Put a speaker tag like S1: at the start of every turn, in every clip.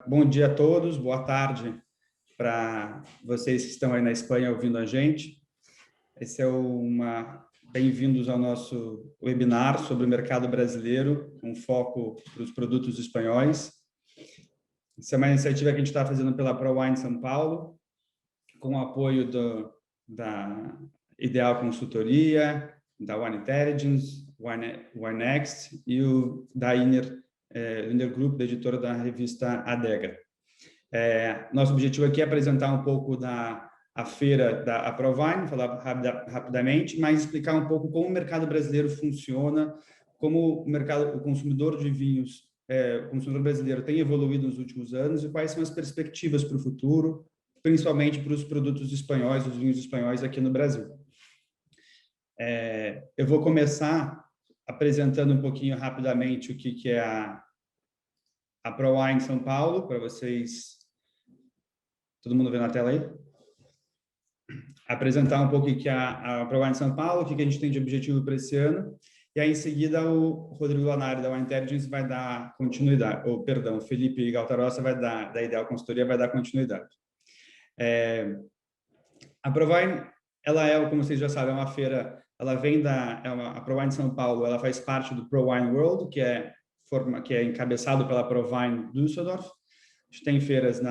S1: Bom dia a todos, boa tarde para vocês que estão aí na Espanha ouvindo a gente. Esse é bem-vindos ao nosso webinar sobre o mercado brasileiro, com foco para os produtos espanhóis. Essa é uma iniciativa que a gente está fazendo pela ProWine São Paulo, com o apoio da Ideal Consultoria, da Wine Intelligence, Winext e da Inner Group, da editora da revista Adega. Nosso objetivo aqui é apresentar um pouco a feira da ProWine, falar rapidamente, mas explicar um pouco como o mercado brasileiro funciona, como o consumidor de vinhos, o consumidor brasileiro tem evoluído nos últimos anos e quais são as perspectivas para o futuro, principalmente para os produtos espanhóis, os vinhos espanhóis aqui no Brasil. Eu vou começar apresentando um pouquinho rapidamente o que é a ProWine São Paulo, para vocês... Todo mundo vê na tela aí? Apresentar um pouco o que é a ProWine São Paulo, o que a gente tem de objetivo para esse ano. E aí, em seguida, o Rodrigo Lanari, da Wine Intelligence, vai dar continuidade. O Felipe Galtarossa, da Ideal Consultoria, vai dar continuidade. A ProWine, como vocês já sabem, é uma feira... Ela vem a ProWine São Paulo, ela faz parte do ProWine World, que é encabeçado pela ProWine Düsseldorf. A gente tem feiras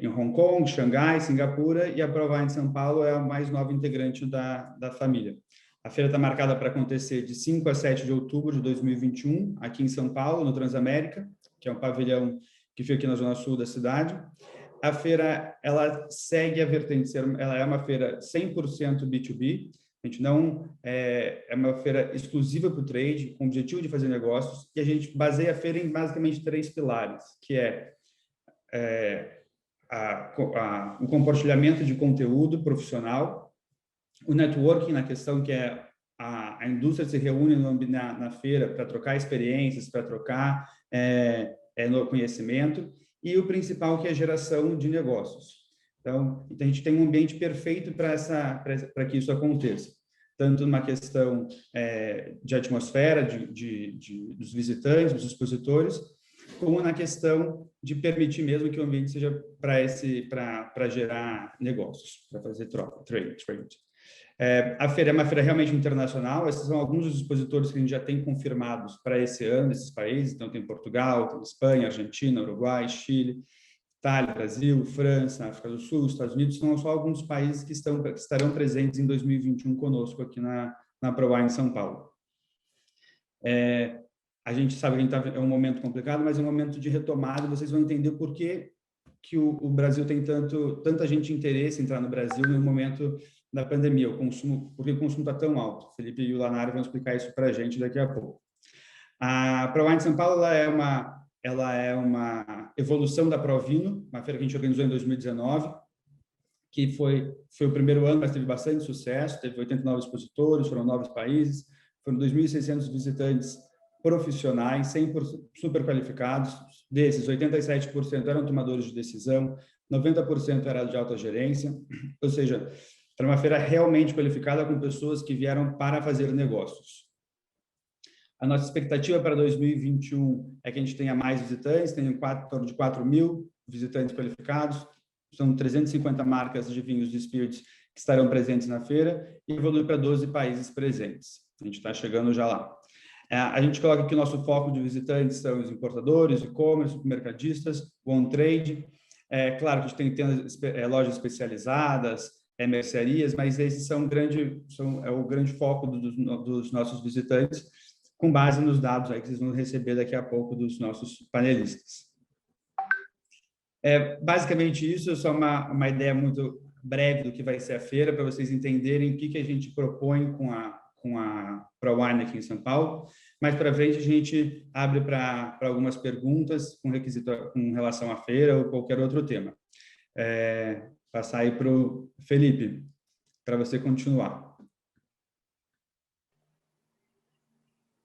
S1: em Hong Kong, Xangai, Singapura, e a ProWine São Paulo é a mais nova integrante da família. A feira está marcada para acontecer de 5 a 7 de outubro de 2021, aqui em São Paulo, no Transamérica, que é um pavilhão que fica aqui na zona sul da cidade. A feira, ela segue a vertente, ela é uma feira 100% B2B, a gente não é uma feira exclusiva para o trade, com o objetivo de fazer negócios, e a gente baseia a feira em basicamente 3 pilares, que o compartilhamento de conteúdo profissional, o networking na questão que a indústria se reúne na feira para trocar experiências, para trocar no conhecimento, e o principal que é a geração de negócios. Então a gente tem um ambiente perfeito para que isso aconteça, tanto numa questão de atmosfera dos visitantes, dos expositores, como na questão de permitir mesmo que o ambiente seja para gerar negócios, para fazer trade. A feira é uma feira realmente internacional. Esses são alguns dos expositores que a gente já tem confirmados para esse ano, esses países. Então, tem Portugal, tem Espanha, Argentina, Uruguai, Chile, Itália, Brasil, França, África do Sul, Estados Unidos. São só alguns dos países que estarão presentes em 2021 conosco aqui na ProWine São Paulo. A gente sabe que é um momento complicado, mas é um momento de retomada. Vocês vão entender por que o Brasil tem tanta gente interesse em entrar no Brasil no momento da pandemia, porque o consumo está tão alto. O Felipe e o Lanari vão explicar isso para a gente daqui a pouco. A ProWine São Paulo ela é uma evolução da Provino, uma feira que a gente organizou em 2019, que foi o primeiro ano, mas teve bastante sucesso, teve 89 expositores, foram 9 países, foram 2.600 visitantes profissionais, 100% super qualificados. Desses, 87% eram tomadores de decisão, 90% era de alta gerência, ou seja, era uma feira realmente qualificada com pessoas que vieram para fazer negócios. A nossa expectativa para 2021 é que a gente tenha mais visitantes, tenha em torno de 4.000 visitantes qualificados, são 350 marcas de vinhos de spirits que estarão presentes na feira e evoluir para 12 países presentes. A gente está chegando já lá. A gente coloca que o nosso foco de visitantes são os importadores, e-commerce, supermercadistas, o on-trade. Claro que a gente tem lojas especializadas, mercearias, mas esses é o grande foco dos nossos visitantes, com base nos dados aí que vocês vão receber daqui a pouco dos nossos panelistas. Basicamente isso, é só uma ideia muito breve do que vai ser a feira, para vocês entenderem o que a gente propõe com a ProWine aqui em São Paulo. Mais para frente, a gente abre para algumas perguntas com relação à feira ou qualquer outro tema. Passar aí para o Felipe, para você continuar.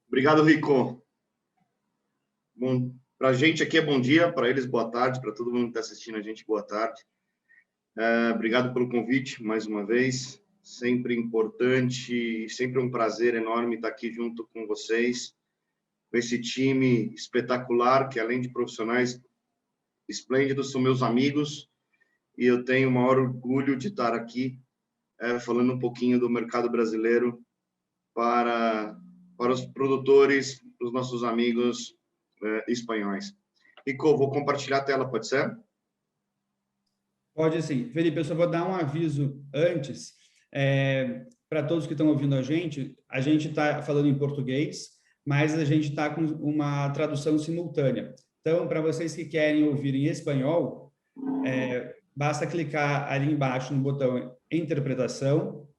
S2: Obrigado, Rico. Bom, para a gente aqui é bom dia, para eles boa tarde, para todo mundo que está assistindo a gente, boa tarde. Obrigado pelo convite, mais uma vez. Sempre importante, sempre um prazer enorme estar aqui junto com vocês, com esse time espetacular, que além de profissionais esplêndidos, são meus amigos, e eu tenho o maior orgulho de estar aqui falando um pouquinho do mercado brasileiro para os produtores, os nossos amigos espanhóis. Rico, vou compartilhar a tela, pode ser?
S1: Pode sim. Felipe, eu só vou dar um aviso antes. Para todos que estão ouvindo a gente está falando em português, mas a gente está com uma tradução simultânea. Então, para vocês que querem ouvir em espanhol, basta clicar ali embaixo no botão Interpretação,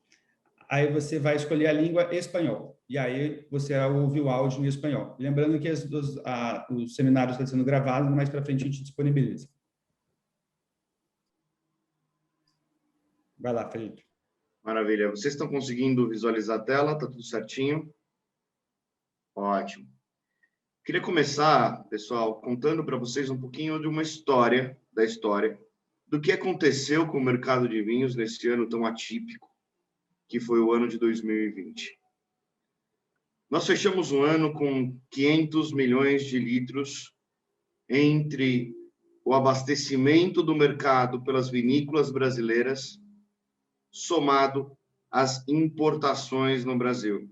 S1: aí você vai escolher a língua espanhol, e aí você ouve o áudio em espanhol. Lembrando que os seminários estão sendo gravados, mais para frente a gente disponibiliza. Vai lá, Felipe.
S2: Maravilha. Vocês estão conseguindo visualizar a tela? Está tudo certinho? Ótimo. Queria começar, pessoal, contando para vocês um pouquinho de uma história, do que aconteceu com o mercado de vinhos nesse ano tão atípico, que foi o ano de 2020. Nós fechamos um ano com 500 milhões de litros entre o abastecimento do mercado pelas vinícolas brasileiras, somado às importações no Brasil.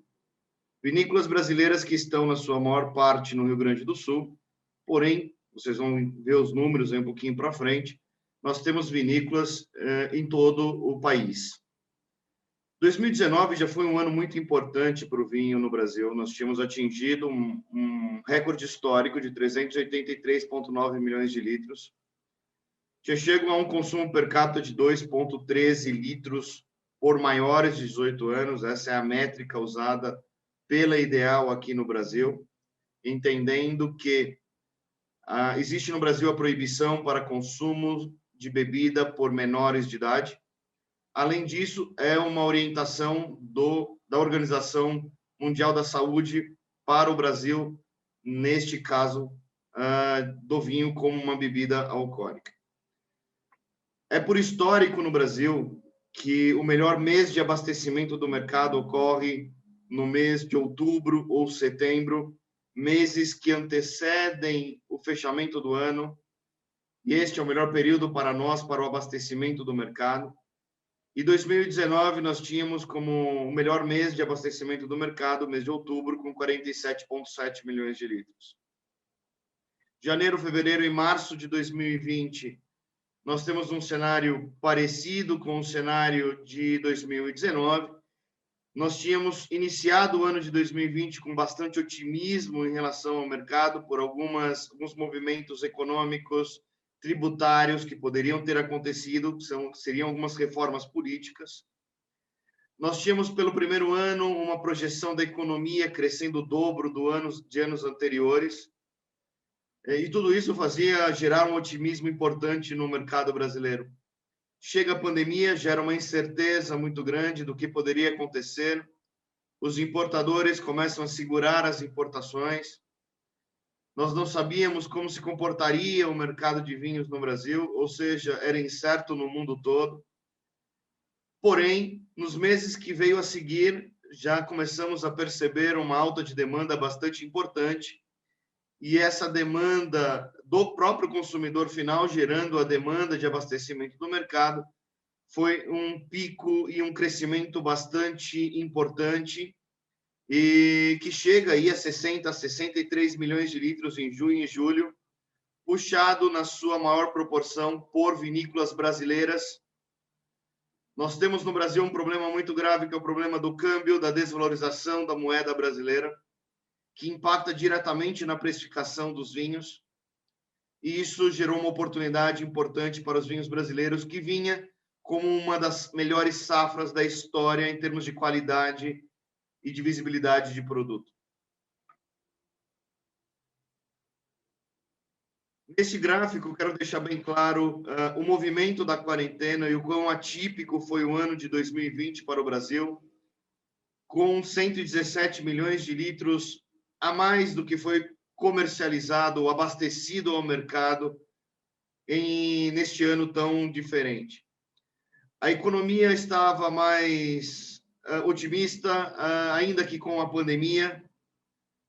S2: Vinícolas brasileiras que estão, na sua maior parte, no Rio Grande do Sul, porém, vocês vão ver os números aí um pouquinho para frente, nós temos vinícolas em todo o país. 2019 já foi um ano muito importante para o vinho no Brasil. Nós tínhamos atingido um recorde histórico de 383,9 milhões de litros. Já chegam a um consumo per capita de 2,13 litros por maiores de 18 anos. Essa é a métrica usada pela Ideal aqui no Brasil, entendendo que existe no Brasil a proibição para consumo de bebida por menores de idade. Além disso, é uma orientação da Organização Mundial da Saúde para o Brasil, neste caso, do vinho como uma bebida alcoólica. É por histórico no Brasil que o melhor mês de abastecimento do mercado ocorre no mês de outubro ou setembro, meses que antecedem o fechamento do ano, e este é o melhor período para nós, para o abastecimento do mercado. E 2019 nós tínhamos como o melhor mês de abastecimento do mercado, mês de outubro, com 47,7 milhões de litros. Janeiro, fevereiro e março de 2020, nós temos um cenário parecido com o cenário de 2019. Nós tínhamos iniciado o ano de 2020 com bastante otimismo em relação ao mercado, por alguns movimentos econômicos, tributários que poderiam ter acontecido, seriam algumas reformas políticas. Nós tínhamos, pelo primeiro ano, uma projeção da economia crescendo o dobro de anos anteriores, e tudo isso fazia gerar um otimismo importante no mercado brasileiro. Chega a pandemia, gera uma incerteza muito grande do que poderia acontecer, os importadores começam a segurar as importações, nós não sabíamos como se comportaria o mercado de vinhos no Brasil, ou seja, era incerto no mundo todo. Porém, nos meses que veio a seguir, já começamos a perceber uma alta de demanda bastante importante, e essa demanda do próprio consumidor final, gerando a demanda de abastecimento do mercado, foi um pico e um crescimento bastante importante, e que chega aí a 60, 63 milhões de litros em junho e julho, puxado na sua maior proporção por vinícolas brasileiras. Nós temos no Brasil um problema muito grave, que é o problema do câmbio, da desvalorização da moeda brasileira, que impacta diretamente na precificação dos vinhos, e isso gerou uma oportunidade importante para os vinhos brasileiros, que vinha como uma das melhores safras da história em termos de qualidade e de visibilidade de produto. Neste gráfico, quero deixar bem claro o movimento da quarentena e o quão atípico foi o ano de 2020 para o Brasil, com 117 milhões de litros a mais do que foi comercializado ou abastecido ao mercado neste ano tão diferente. A economia estava mais otimista, ainda que com a pandemia,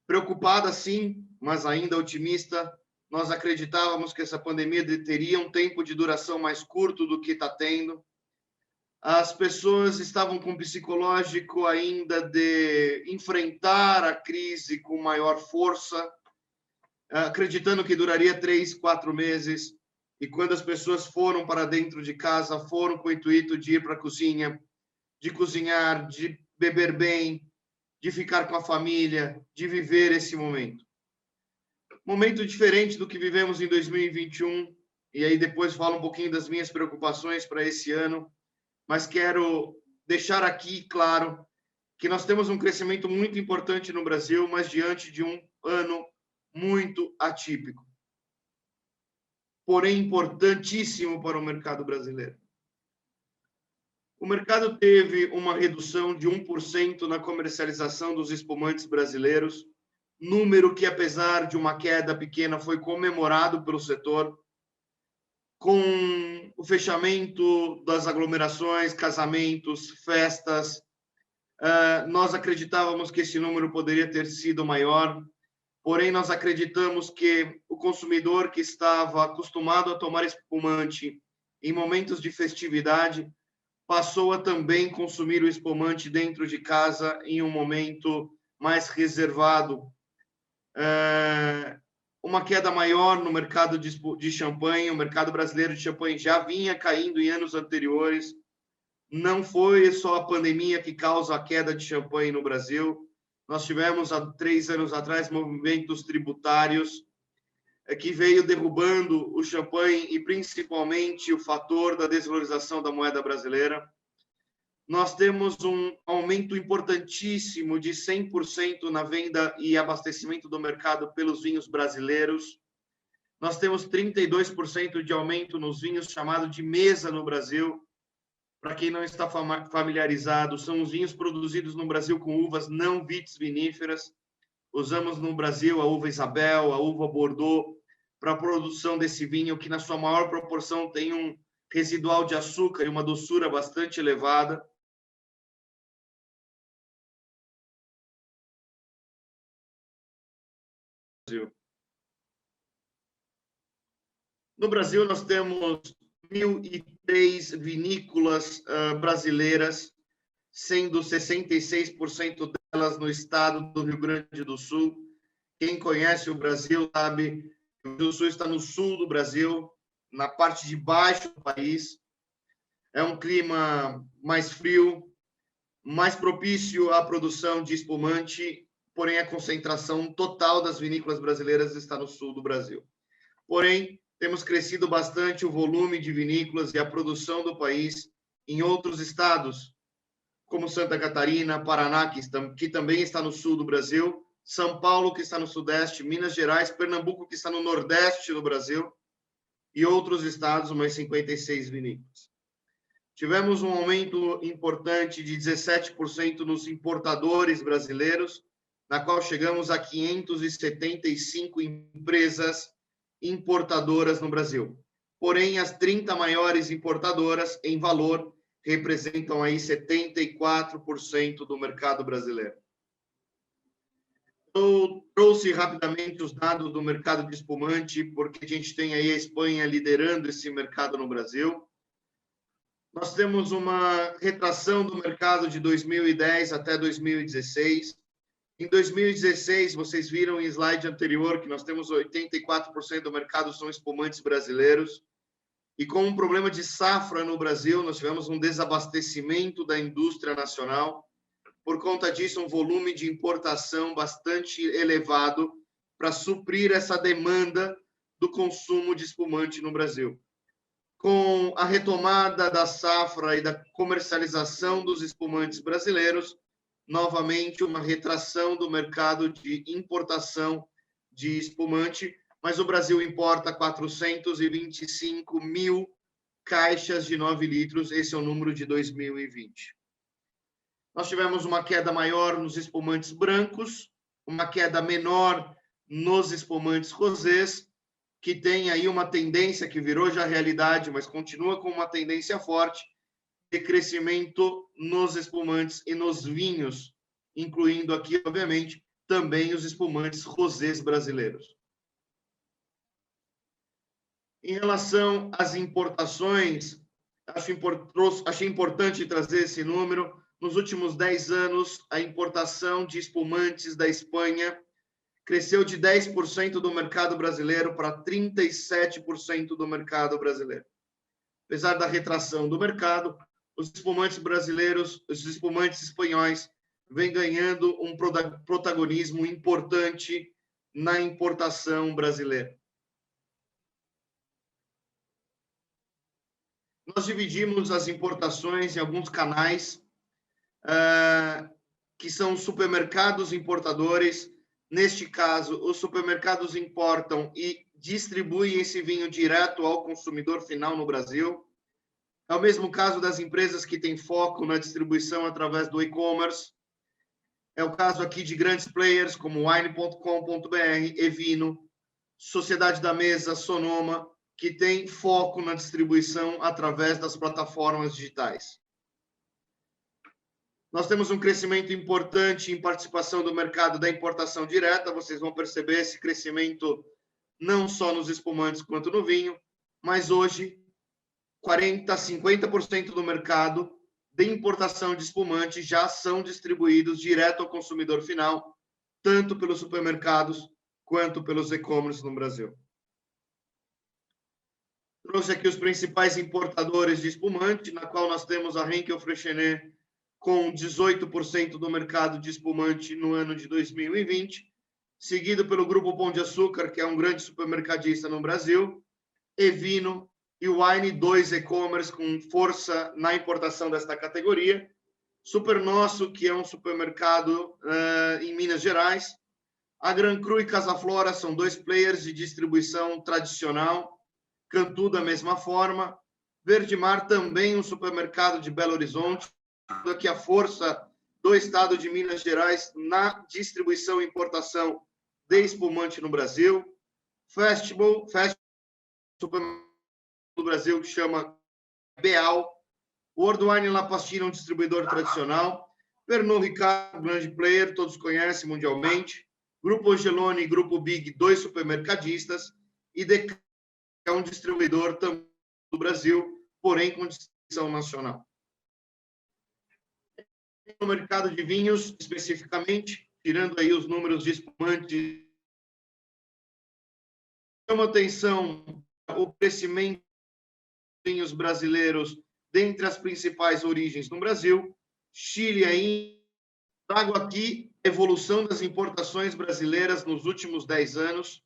S2: preocupada sim, mas ainda otimista, nós acreditávamos que essa pandemia teria um tempo de duração mais curto do que está tendo. As pessoas estavam com o psicológico ainda de enfrentar a crise com maior força, acreditando que duraria 3, 4 meses. E quando as pessoas foram para dentro de casa, foram com o intuito de ir para a cozinha, de cozinhar, de beber bem, de ficar com a família, de viver esse momento. Momento diferente do que vivemos em 2021, e aí depois falo um pouquinho das minhas preocupações para esse ano, mas quero deixar aqui claro que nós temos um crescimento muito importante no Brasil, mas diante de um ano muito atípico, porém importantíssimo para o mercado brasileiro. O mercado teve uma redução de 1% na comercialização dos espumantes brasileiros, número que, apesar de uma queda pequena, foi comemorado pelo setor, com o fechamento das aglomerações, casamentos, festas. Nós acreditávamos que esse número poderia ter sido maior, porém nós acreditamos que o consumidor que estava acostumado a tomar espumante em momentos de festividade passou a também consumir o espumante dentro de casa em um momento mais reservado. Uma queda maior no mercado de champanhe, o mercado brasileiro de champanhe já vinha caindo em anos anteriores. Não foi só a pandemia que causa a queda de champanhe no Brasil. Nós tivemos, há 3 anos atrás, movimentos tributários que veio derrubando o champanhe e, principalmente, o fator da desvalorização da moeda brasileira. Nós temos um aumento importantíssimo de 100% na venda e abastecimento do mercado pelos vinhos brasileiros. Nós temos 32% de aumento nos vinhos chamados de mesa no Brasil. Para quem não está familiarizado, são os vinhos produzidos no Brasil com uvas não vitiviníferas. Usamos no Brasil a uva Isabel, a uva Bordeaux, para a produção desse vinho, que na sua maior proporção tem um residual de açúcar e uma doçura bastante elevada. No Brasil, nós temos 1.003 vinícolas brasileiras, sendo 66% delas no estado do Rio Grande do Sul. Quem conhece o Brasil sabe que o Rio Grande do Sul está no sul do Brasil, na parte de baixo do país. É um clima mais frio, mais propício à produção de espumante, porém a concentração total das vinícolas brasileiras está no sul do Brasil. Porém, temos crescido bastante o volume de vinícolas e a produção do país em outros estados, como Santa Catarina, Paraná, que também está no sul do Brasil, São Paulo, que está no sudeste, Minas Gerais, Pernambuco, que está no nordeste do Brasil, e outros estados, mais 56 vinícolas. Tivemos um aumento importante de 17% nos importadores brasileiros, na qual chegamos a 575 empresas importadoras no Brasil. Porém, as 30 maiores importadoras, em valor, representam aí 74% do mercado brasileiro. Eu trouxe rapidamente os dados do mercado de espumante, porque a gente tem aí a Espanha liderando esse mercado no Brasil. Nós temos uma retração do mercado de 2010 até 2016. Em 2016, vocês viram em slide anterior que nós temos 84% do mercado são espumantes brasileiros. E com um problema de safra no Brasil, nós tivemos um desabastecimento da indústria nacional. Por conta disso, um volume de importação bastante elevado para suprir essa demanda do consumo de espumante no Brasil. Com a retomada da safra e da comercialização dos espumantes brasileiros, novamente uma retração do mercado de importação de espumante, mas o Brasil importa 425 mil caixas de 9 litros, esse é o número de 2020. Nós tivemos uma queda maior nos espumantes brancos, uma queda menor nos espumantes rosés, que tem aí uma tendência que virou já realidade, mas continua com uma tendência forte de crescimento nos espumantes e nos vinhos, incluindo aqui, obviamente, também os espumantes rosés brasileiros. Em relação às importações, achei importante trazer esse número. Nos últimos 10 anos, a importação de espumantes da Espanha cresceu de 10% do mercado brasileiro para 37% do mercado brasileiro. Apesar da retração do mercado, os espumantes brasileiros, os espumantes espanhóis, vêm ganhando um protagonismo importante na importação brasileira. Nós dividimos as importações em alguns canais, que são supermercados importadores. Neste caso, os supermercados importam e distribuem esse vinho direto ao consumidor final no Brasil. É o mesmo caso das empresas que têm foco na distribuição através do e-commerce. É o caso aqui de grandes players como wine.com.br, Evino, Sociedade da Mesa, Sonoma, que tem foco na distribuição através das plataformas digitais. Nós temos um crescimento importante em participação do mercado da importação direta. Vocês vão perceber esse crescimento não só nos espumantes quanto no vinho, mas hoje 40%, 50% do mercado de importação de espumante já são distribuídos direto ao consumidor final, tanto pelos supermercados quanto pelos e-commerce no Brasil. Trouxe aqui os principais importadores de espumante, na qual nós temos a Henkel Freixenet com 18% do mercado de espumante no ano de 2020, seguido pelo Grupo Pão de Açúcar, que é um grande supermercadista no Brasil, Evino e Wine, 2 e-commerce com força na importação desta categoria, Supernosso, que é um supermercado em Minas Gerais, a Gran Cru e Casa Flora são 2 players de distribuição tradicional, Cantu da mesma forma, Verde Mar também um supermercado de Belo Horizonte, aqui a força do estado de Minas Gerais na distribuição e importação de espumante no Brasil, Festival supermercado do Brasil que chama Beal, World Wine La Pastina, um distribuidor tradicional, Pernod Ricard, um grande player, todos conhecem mundialmente, Grupo Angeloni e Grupo Big, 2 supermercadistas, e Decathlon, que é um distribuidor também do Brasil, porém com distribuição nacional. No mercado de vinhos, especificamente, tirando aí os números de espumante, chama atenção o crescimento dos vinhos brasileiros dentre as principais origens no Brasil, Chile aí. Trago aqui a evolução das importações brasileiras nos últimos 10 anos.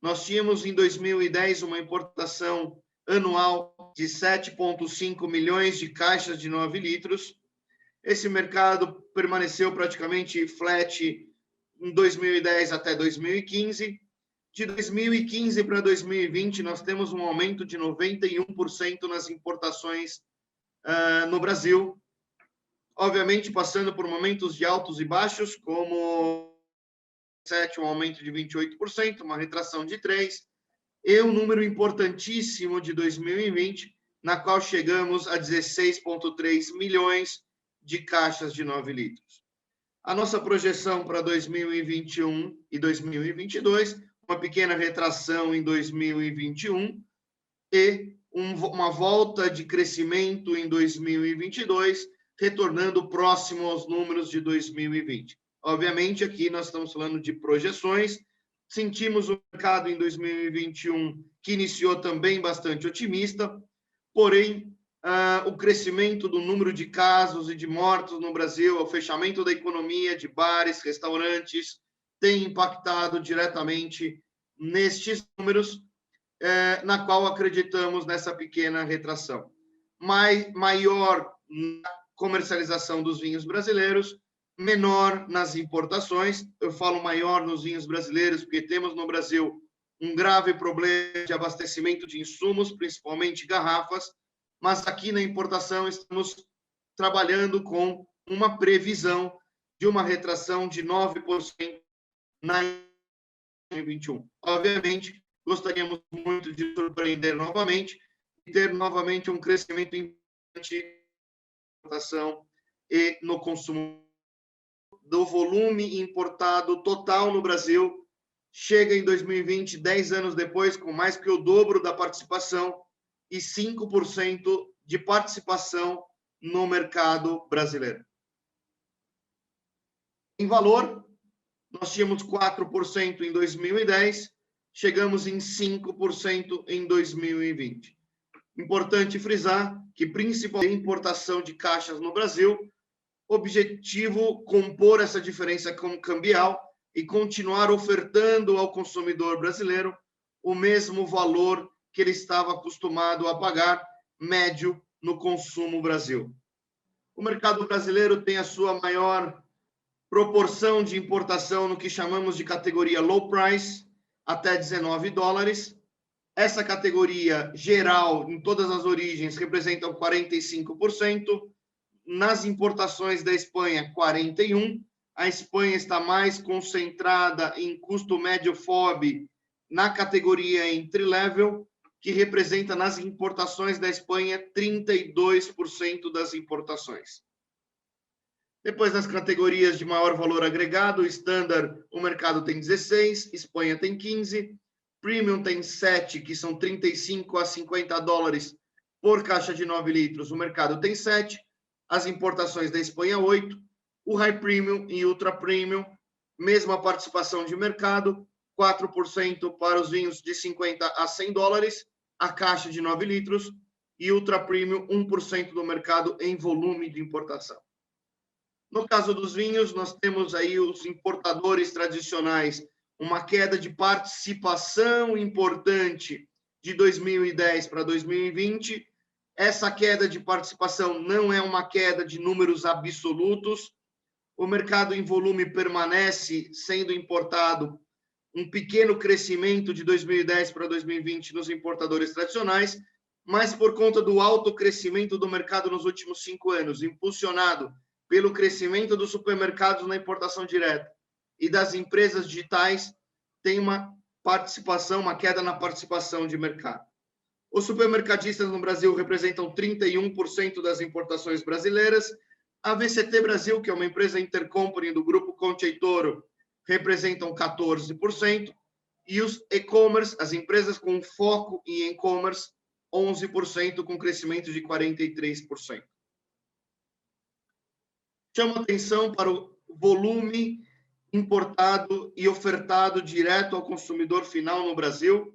S2: Nós tínhamos, em 2010, uma importação anual de 7,5 milhões de caixas de 9 litros. Esse mercado permaneceu praticamente flat em 2010 até 2015. De 2015 para 2020, nós temos um aumento de 91% nas importações no Brasil. Obviamente, passando por momentos de altos e baixos, como um aumento de 28%, uma retração de 3%, e um número importantíssimo de 2020, na qual chegamos a 16,3 milhões de caixas de 9 litros. A nossa projeção para 2021 e 2022, uma pequena retração em 2021 e uma volta de crescimento em 2022, retornando próximo aos números de 2020. Obviamente, aqui nós estamos falando de projeções. Sentimos o mercado em 2021, que iniciou também bastante otimista, porém, o crescimento do número de casos e de mortos no Brasil, o fechamento da economia de bares, restaurantes, tem impactado diretamente nestes números, na qual acreditamos nessa pequena retração. Maior na comercialização dos vinhos brasileiros, menor nas importações. Eu falo maior nos vinhos brasileiros porque temos no Brasil um grave problema de abastecimento de insumos, principalmente garrafas, mas aqui na importação estamos trabalhando com uma previsão de uma retração de 9% na 2021. Obviamente, gostaríamos muito de surpreender novamente e ter novamente um crescimento importante na importação e no consumo do volume importado total no Brasil chega em 2020, 10 anos depois, com mais que o dobro da participação e 5% de participação no mercado brasileiro. Em valor, nós tínhamos 4% em 2010, chegamos em 5% em 2020. Importante frisar que, principalmente a importação de caixas no Brasil, objetivo compor essa diferença cambial e continuar ofertando ao consumidor brasileiro o mesmo valor que ele estava acostumado a pagar, médio, no consumo Brasil. O mercado brasileiro tem a sua maior proporção de importação no que chamamos de categoria low price, até $19. Essa categoria geral, em todas as origens, representa 45%. Nas importações da Espanha, 41%. A Espanha está mais concentrada em custo médio FOB na categoria entry-level, que representa nas importações da Espanha 32% das importações. Depois, nas categorias de maior valor agregado, Standard, o mercado tem 16%, Espanha tem 15%, Premium tem 7%, que são $35 a $50 por caixa de 9 litros, o mercado tem 7%, as importações da Espanha 8%, o High Premium e Ultra Premium, mesma participação de mercado, 4% para os vinhos de $50 a $100, a caixa de 9 litros, e Ultra Premium, 1% do mercado em volume de importação. No caso dos vinhos, nós temos aí os importadores tradicionais, uma queda de participação importante de 2010 para 2020. Essa queda de participação não é uma queda de números absolutos. O mercado em volume permanece sendo importado, um pequeno crescimento de 2010 para 2020 nos importadores tradicionais, mas por conta do alto crescimento do mercado nos últimos 5 anos, impulsionado pelo crescimento dos supermercados na importação direta e das empresas digitais, tem uma queda na participação de mercado. Os supermercadistas no Brasil representam 31% das importações brasileiras. A VCT Brasil, que é uma empresa intercompany do grupo Conte e Toro, representam 14%. E os e-commerce, as empresas com foco em e-commerce, 11%, com crescimento de 43%. Chamo atenção para o volume importado e ofertado direto ao consumidor final no Brasil,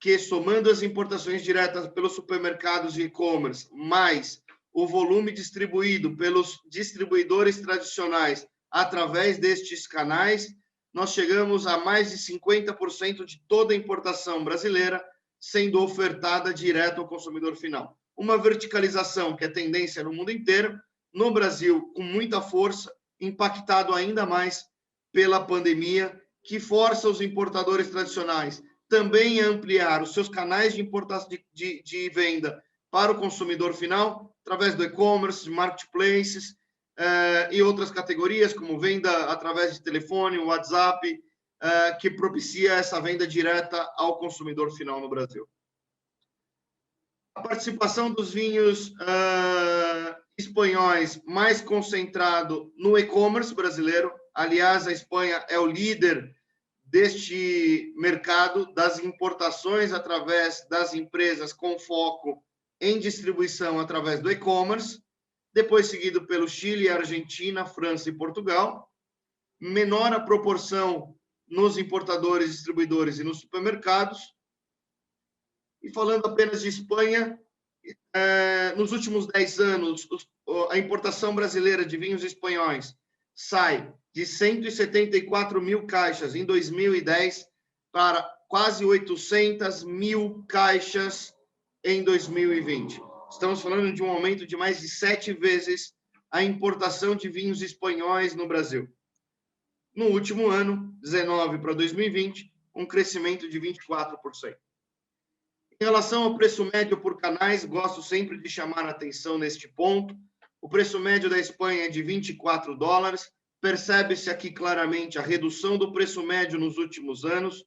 S2: que, somando as importações diretas pelos supermercados e e-commerce, mais o volume distribuído pelos distribuidores tradicionais através destes canais, nós chegamos a mais de 50% de toda a importação brasileira sendo ofertada direto ao consumidor final. Uma verticalização que é tendência no mundo inteiro, no Brasil com muita força, impactado ainda mais pela pandemia, que força os importadores tradicionais também a ampliar os seus canais de importação de venda para o consumidor final, através do e-commerce, de marketplaces e outras categorias, como venda através de telefone, WhatsApp, que propicia essa venda direta ao consumidor final no Brasil. A participação dos vinhos espanhóis mais concentrado no e-commerce brasileiro. Aliás, a Espanha é o líder deste mercado das importações através das empresas com foco em distribuição através do e-commerce, depois seguido pelo Chile, Argentina, França e Portugal. Menor a proporção nos importadores, distribuidores e nos supermercados. E falando apenas de Espanha, nos últimos 10 anos, a importação brasileira de vinhos espanhóis sai de 174 mil caixas em 2010 para quase 800 mil caixas em 2020. Estamos falando de um aumento de mais de 7 vezes a importação de vinhos espanhóis no Brasil. No último ano, 19 para 2020, um crescimento de 24%. Em relação ao preço médio por canais, gosto sempre de chamar a atenção neste ponto. O preço médio da Espanha é de $24. Percebe-se aqui claramente a redução do preço médio nos últimos anos.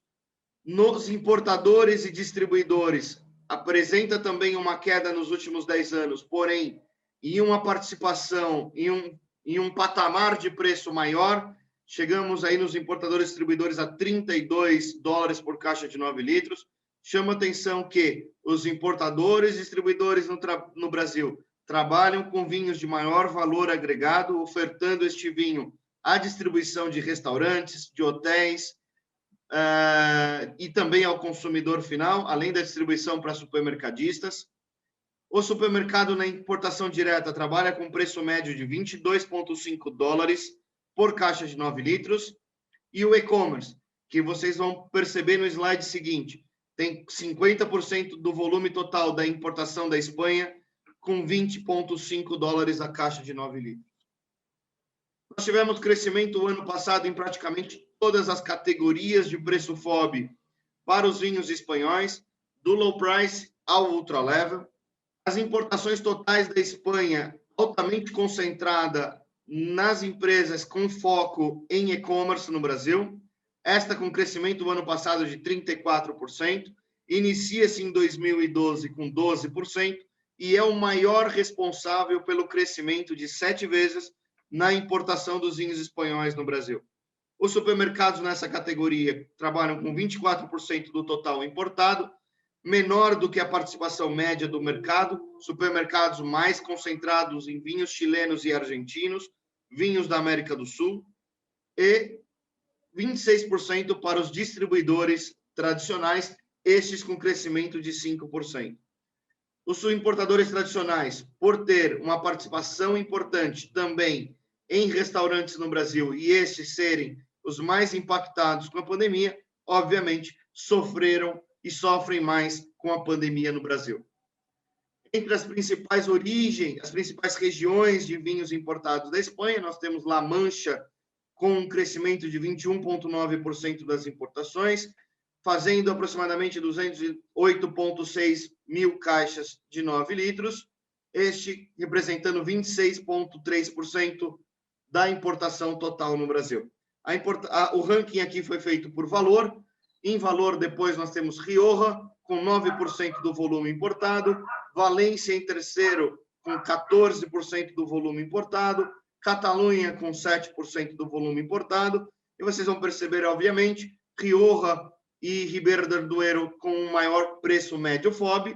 S2: Nos importadores e distribuidores, apresenta também uma queda nos últimos 10 anos, porém, em uma participação, em um patamar de preço maior, chegamos aí nos importadores e distribuidores a $32 por caixa de 9 litros. Chama atenção que os importadores e distribuidores no Brasil trabalham com vinhos de maior valor agregado, ofertando este vinho à distribuição de restaurantes, de hotéis, e também ao consumidor final, além da distribuição para supermercadistas. O supermercado na importação direta trabalha com preço médio de $22,5 por caixa de 9 litros. E o e-commerce, que vocês vão perceber no slide seguinte, tem 50% do volume total da importação da Espanha, com $20,5 a caixa de 9 litros. Nós tivemos crescimento o ano passado em praticamente todas as categorias de preço FOB para os vinhos espanhóis, do low price ao ultra level. As importações totais da Espanha, altamente concentrada nas empresas com foco em e-commerce no Brasil, esta com crescimento do ano passado de 34%, inicia-se em 2012 com 12%, e é o maior responsável pelo crescimento de 7 vezes na importação dos vinhos espanhóis no Brasil. Os supermercados nessa categoria trabalham com 24% do total importado, menor do que a participação média do mercado, supermercados mais concentrados em vinhos chilenos e argentinos, vinhos da América do Sul, e 26% para os distribuidores tradicionais, estes com crescimento de 5%. Os importadores tradicionais, por ter uma participação importante também em restaurantes no Brasil e estes serem os mais impactados com a pandemia, obviamente sofreram e sofrem mais com a pandemia no Brasil. Entre as principais origens, as principais regiões de vinhos importados da Espanha, nós temos La Mancha, com um crescimento de 21,9% das importações, fazendo aproximadamente 208,6 mil caixas de 9 litros, este representando 26,3% da importação total no Brasil. O ranking aqui foi feito por valor. Em valor, depois nós temos Rioja, com 9% do volume importado, Valência em terceiro, com 14% do volume importado, Catalunha, com 7% do volume importado, e vocês vão perceber, obviamente, Rioja e Ribeira del Duero com o maior preço médio FOB,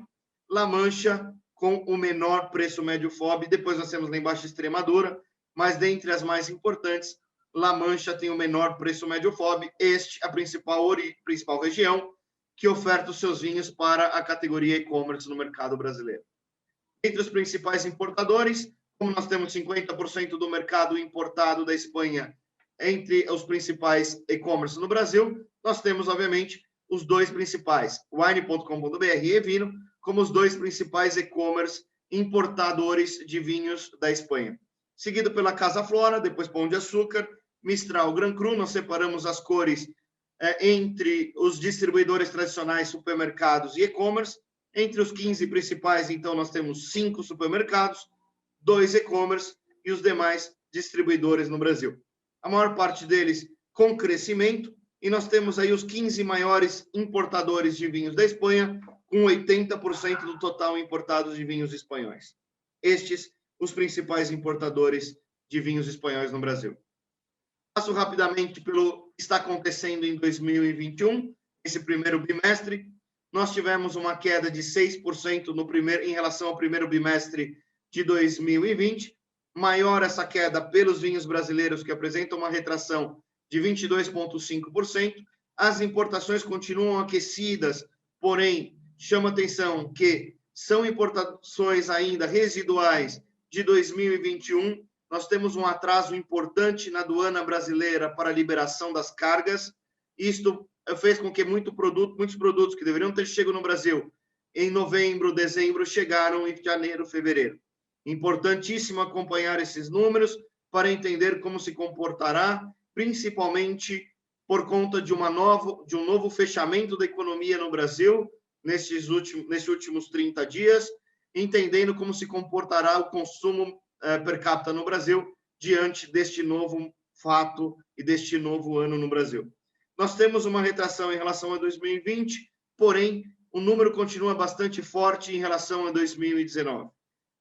S2: La Mancha com o menor preço médio FOB, depois nós temos lá embaixo Extremadura, mas dentre as mais importantes, La Mancha tem o menor preço médio FOB, este a principal região que oferta os seus vinhos para a categoria e-commerce no mercado brasileiro. Entre os principais importadores, como nós temos 50% do mercado importado da Espanha entre os principais e-commerce no Brasil, nós temos, obviamente, os dois principais, Wine.com.br e Evino, como os dois principais e-commerce importadores de vinhos da Espanha. Seguido pela Casa Flora, depois Pão de Açúcar, Mistral, Gran Cru. Nós separamos as cores entre os distribuidores tradicionais, supermercados e e-commerce. Entre os 15 principais, então, nós temos 5 supermercados, 2 e-commerce e os demais distribuidores no Brasil. A maior parte deles com crescimento, e nós temos aí os 15 maiores importadores de vinhos da Espanha, com 80% do total importado de vinhos espanhóis. Estes, os principais importadores de vinhos espanhóis no Brasil. Passo rapidamente pelo que está acontecendo em 2021, esse primeiro bimestre. Nós tivemos uma queda de 6% em relação ao primeiro bimestre de 2020, maior essa queda pelos vinhos brasileiros, que apresentam uma retração de 22,5%. As importações continuam aquecidas, porém, chama atenção que são importações ainda residuais de 2021. Nós temos um atraso importante na aduana brasileira para a liberação das cargas. Isto fez com que muitos produtos que deveriam ter chegado no Brasil em novembro, dezembro, chegaram em janeiro, fevereiro. Importantíssimo acompanhar esses números para entender como se comportará, principalmente por conta de um novo fechamento da economia no Brasil nesses últimos 30 dias, entendendo como se comportará o consumo per capita no Brasil diante deste novo fato e deste novo ano no Brasil. Nós temos uma retração em relação a 2020, porém, o número continua bastante forte em relação a 2019.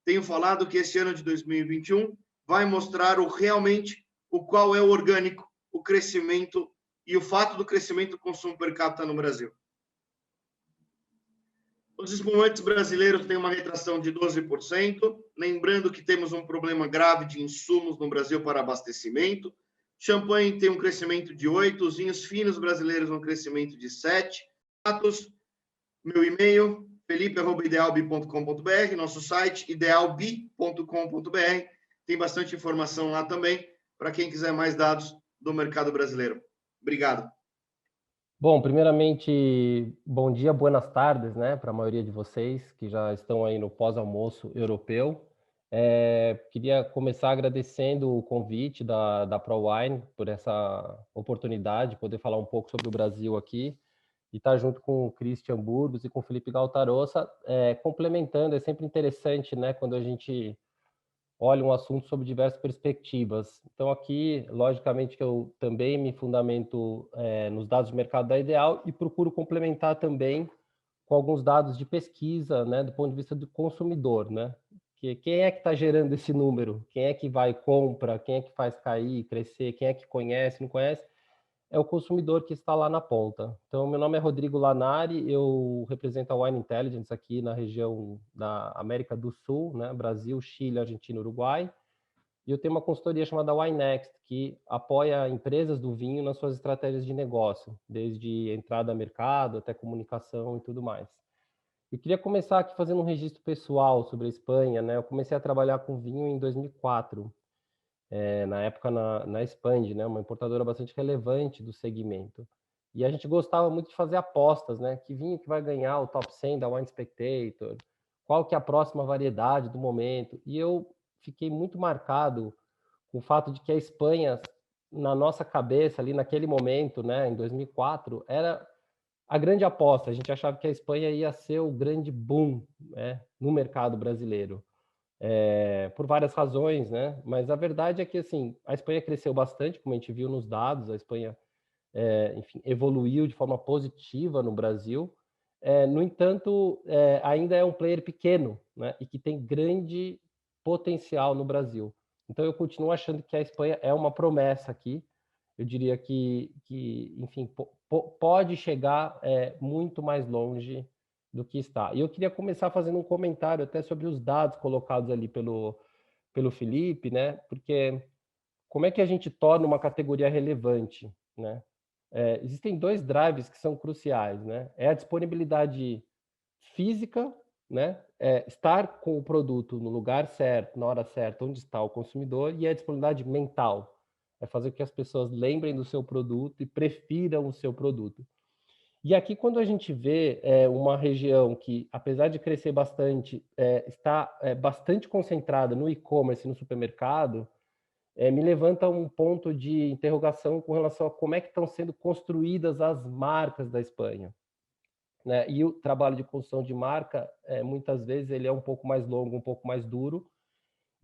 S2: Tenho falado que esse ano de 2021 vai mostrar realmente qual é o orgânico, o crescimento e o fato do crescimento do consumo per capita no Brasil. Os espumantes brasileiros têm uma retração de 12%, lembrando que temos um problema grave de insumos no Brasil para abastecimento. Champanhe tem um crescimento de 8%, os vinhos finos brasileiros um crescimento de 7%. Meu e-mail, felipe@idealbi.com.br, nosso site, idealbi.com.br. Tem bastante informação lá também, para quem quiser mais dados do mercado brasileiro. Obrigado.
S3: Bom, primeiramente, bom dia, buenas tardes, né, para a maioria de vocês que já estão aí no pós-almoço europeu. Queria começar agradecendo o convite da ProWine por essa oportunidade de poder falar um pouco sobre o Brasil aqui e estar junto com o Christian Burgos e com o Felipe Galtarossa, complementando. É sempre interessante, né, quando a gente olha um assunto sob diversas perspectivas. Então, aqui, logicamente, que eu também me fundamento nos dados de mercado da Ideal e procuro complementar também com alguns dados de pesquisa, né, do ponto de vista do consumidor, né? Quem é que está gerando esse número? Quem é que vai e compra? Quem é que faz cair, crescer? Quem é que conhece, não conhece? É o consumidor que está lá na ponta. Então, meu nome é Rodrigo Lanari, eu represento a Wine Intelligence aqui na região da América do Sul, né? Brasil, Chile, Argentina, Uruguai. E eu tenho uma consultoria chamada WineNext, que apoia empresas do vinho nas suas estratégias de negócio, desde entrada a mercado até comunicação e tudo mais. Eu queria começar aqui fazendo um registro pessoal sobre a Espanha, né? Eu comecei a trabalhar com vinho em 2004. Na época na Expand, né, uma importadora bastante relevante do segmento. E a gente gostava muito de fazer apostas, né? Que vinho que vai ganhar o top 100 da Wine Spectator, qual que é a próxima variedade do momento. E eu fiquei muito marcado com o fato de que a Espanha, na nossa cabeça ali naquele momento, né, em 2004, era a grande aposta. A gente achava que a Espanha ia ser o grande boom, né, no mercado brasileiro. Por várias razões, né? Mas a verdade é que assim, a Espanha cresceu bastante, como a gente viu nos dados. A Espanha, enfim, evoluiu de forma positiva no Brasil. No entanto, ainda é um player pequeno, né? E que tem grande potencial no Brasil. Então, eu continuo achando que a Espanha é uma promessa aqui. Eu diria que enfim, pode chegar muito mais longe do que está. E eu queria começar fazendo um comentário até sobre os dados colocados ali pelo Felipe, né? Porque como é que a gente torna uma categoria relevante, né? Existem dois drives que são cruciais, né? É a disponibilidade física, né? Estar com o produto no lugar certo, na hora certa, onde está o consumidor, e a disponibilidade mental. É fazer com que as pessoas lembrem do seu produto e prefiram o seu produto. E aqui, quando a gente vê uma região que, apesar de crescer bastante, está bastante concentrada no e-commerce e no supermercado, me levanta um ponto de interrogação com relação a como é que estão sendo construídas as marcas da Espanha, né? E o trabalho de construção de marca, muitas vezes, ele é um pouco mais longo, um pouco mais duro,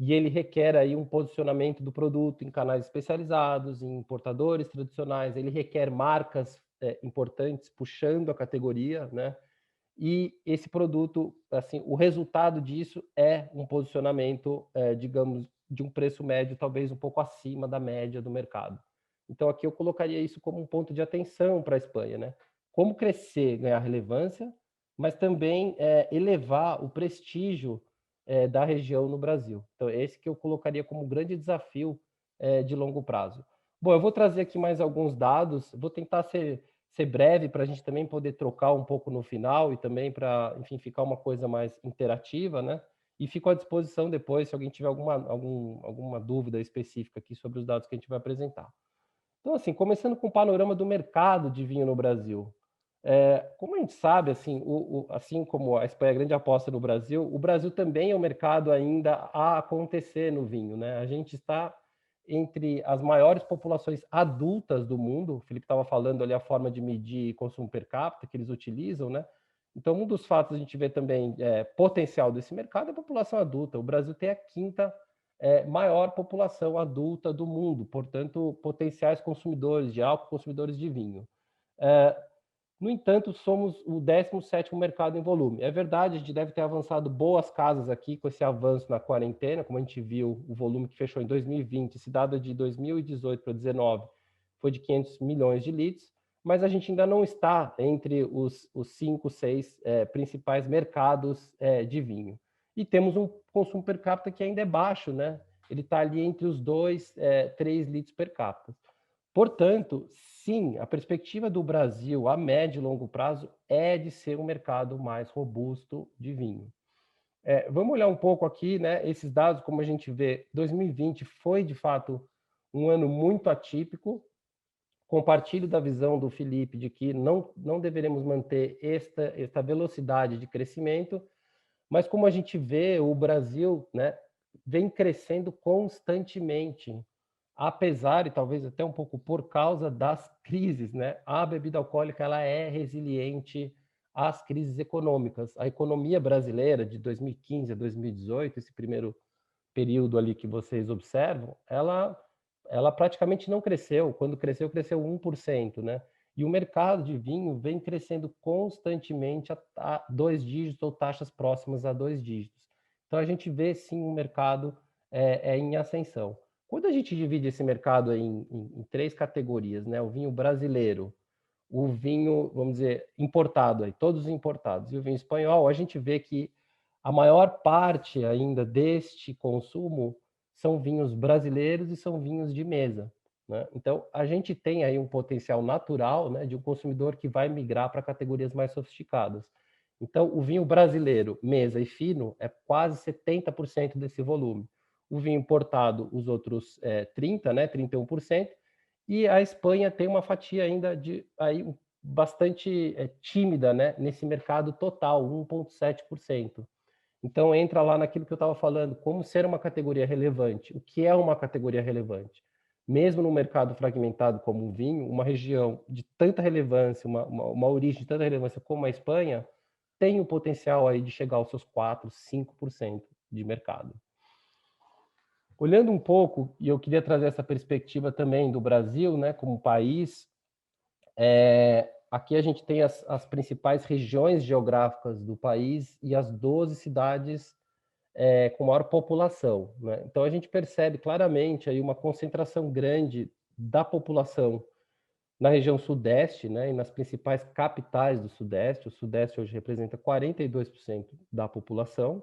S3: e ele requer aí um posicionamento do produto em canais especializados, em importadores tradicionais. Ele requer marcas importantes puxando a categoria, né? E esse produto, assim, o resultado disso é um posicionamento, digamos, de um preço médio talvez um pouco acima da média do mercado. Então aqui eu colocaria isso como um ponto de atenção para a Espanha, né? Como crescer, ganhar relevância, mas também elevar o prestígio da região no Brasil. Então, esse que eu colocaria como grande desafio de longo prazo. Bom, eu vou trazer aqui mais alguns dados, vou tentar ser breve para a gente também poder trocar um pouco no final e também para, enfim, ficar uma coisa mais interativa, né? E fico à disposição depois se alguém tiver alguma dúvida específica aqui sobre os dados que a gente vai apresentar. Então, assim, começando com o panorama do mercado de vinho no Brasil. Como a gente sabe, assim, assim como a Espanha é a grande aposta no Brasil, o Brasil também é um mercado ainda a acontecer no vinho, né? A gente está entre as maiores populações adultas do mundo. O Felipe estava falando ali a forma de medir consumo per capita que eles utilizam, né? Então, um dos fatos a gente vê também potencial desse mercado é a população adulta. O Brasil tem a quinta maior população adulta do mundo, portanto, potenciais consumidores de álcool, consumidores de vinho. No entanto, somos o 17º mercado em volume. É verdade, a gente deve ter avançado boas casas aqui com esse avanço na quarentena, como a gente viu, o volume que fechou em 2020, esse dado de 2018 para 2019, foi de 500 milhões de litros, mas a gente ainda não está entre os 5, 6 principais mercados de vinho. E temos um consumo per capita que ainda é baixo, né? Ele está ali entre os 2, 3 litros per capita. Portanto, sim, a perspectiva do Brasil a médio e longo prazo é de ser um mercado mais robusto de vinho. Vamos olhar um pouco aqui, né? Esses dados, como a gente vê, 2020 foi de fato um ano muito atípico. Compartilho da visão do Felipe de que não deveremos manter esta velocidade de crescimento, mas como a gente vê, o Brasil, né, vem crescendo constantemente, apesar e talvez até um pouco por causa das crises, né? A bebida alcoólica ela é resiliente às crises econômicas. A economia brasileira de 2015 a 2018, esse primeiro período ali que vocês observam, ela praticamente não cresceu. Quando cresceu, cresceu 1%, né? E o mercado de vinho vem crescendo constantemente a 2 dígitos ou taxas próximas a 2 dígitos. Então, a gente vê, sim, um mercado em ascensão. Quando a gente divide esse mercado em 3 categorias, né? O vinho brasileiro, o vinho, vamos dizer, importado, aí, todos importados, e o vinho espanhol, a gente vê que a maior parte ainda deste consumo são vinhos brasileiros e são vinhos de mesa, né? Então, a gente tem aí um potencial natural, né, de um consumidor que vai migrar para categorias mais sofisticadas. Então, o vinho brasileiro, mesa e fino, é quase 70% desse volume. O vinho importado, os outros 30%, né, 31%, e a Espanha tem uma fatia ainda de aí bastante tímida, né, nesse mercado total, 1,7%. Então entra lá naquilo que eu estava falando, como ser uma categoria relevante. O que é uma categoria relevante? Mesmo num mercado fragmentado como o vinho, uma região de tanta relevância, uma origem de tanta relevância como a Espanha, tem o potencial aí de chegar aos seus 4, 5% de mercado. Olhando um pouco, e eu queria trazer essa perspectiva também do Brasil, né, como país, aqui a gente tem as principais regiões geográficas do país e as 12 cidades com maior população, né? Então a gente percebe claramente aí uma concentração grande da população na região sudeste, né, e nas principais capitais do sudeste. O sudeste hoje representa 42% da população.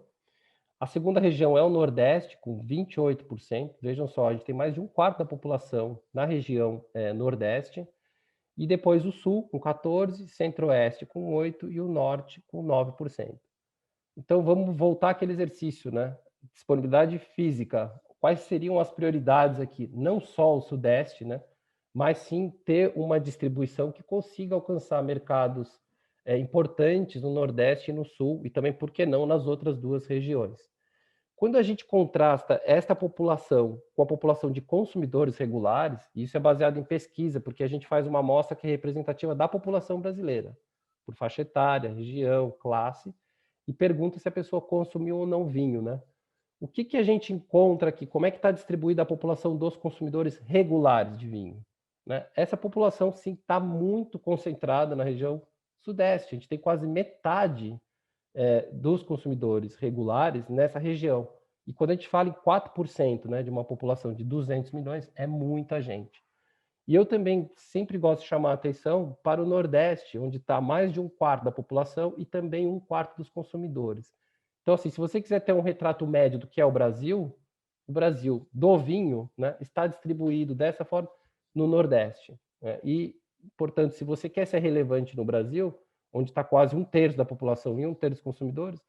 S3: A segunda região é o Nordeste, com 28%. Vejam só, a gente tem mais de um quarto da população na região Nordeste. E depois o Sul, com 14%, Centro-Oeste, com 8% e o Norte, com 9%. Então, vamos voltar àquele exercício, né? Disponibilidade física. Quais seriam as prioridades aqui? Não só o Sudeste, né? Mas sim ter uma distribuição que consiga alcançar mercados importantes no Nordeste e no Sul, e também, por que não, nas outras duas regiões. Quando a gente contrasta esta população com a população de consumidores regulares, e isso é baseado em pesquisa, porque a gente faz uma amostra que é representativa da população brasileira, por faixa etária, região, classe, e pergunta se a pessoa consumiu ou não vinho, né? O que a gente encontra aqui? Como é que está distribuída a população dos consumidores regulares de vinho, né? Essa população, sim, está muito concentrada na região sudeste. A gente tem quase metade dos consumidores regulares nessa região. E quando a gente fala em 4%, né, de uma população de 200 milhões, é muita gente. E eu também sempre gosto de chamar a atenção para o Nordeste, onde está mais de um quarto da população e também um quarto dos consumidores. Então, assim, se você quiser ter um retrato médio do que é o Brasil do vinho, né, está distribuído dessa forma no Nordeste, né? E, portanto, se você quer ser relevante no Brasil, onde está quase um terço da população e um terço dos consumidores,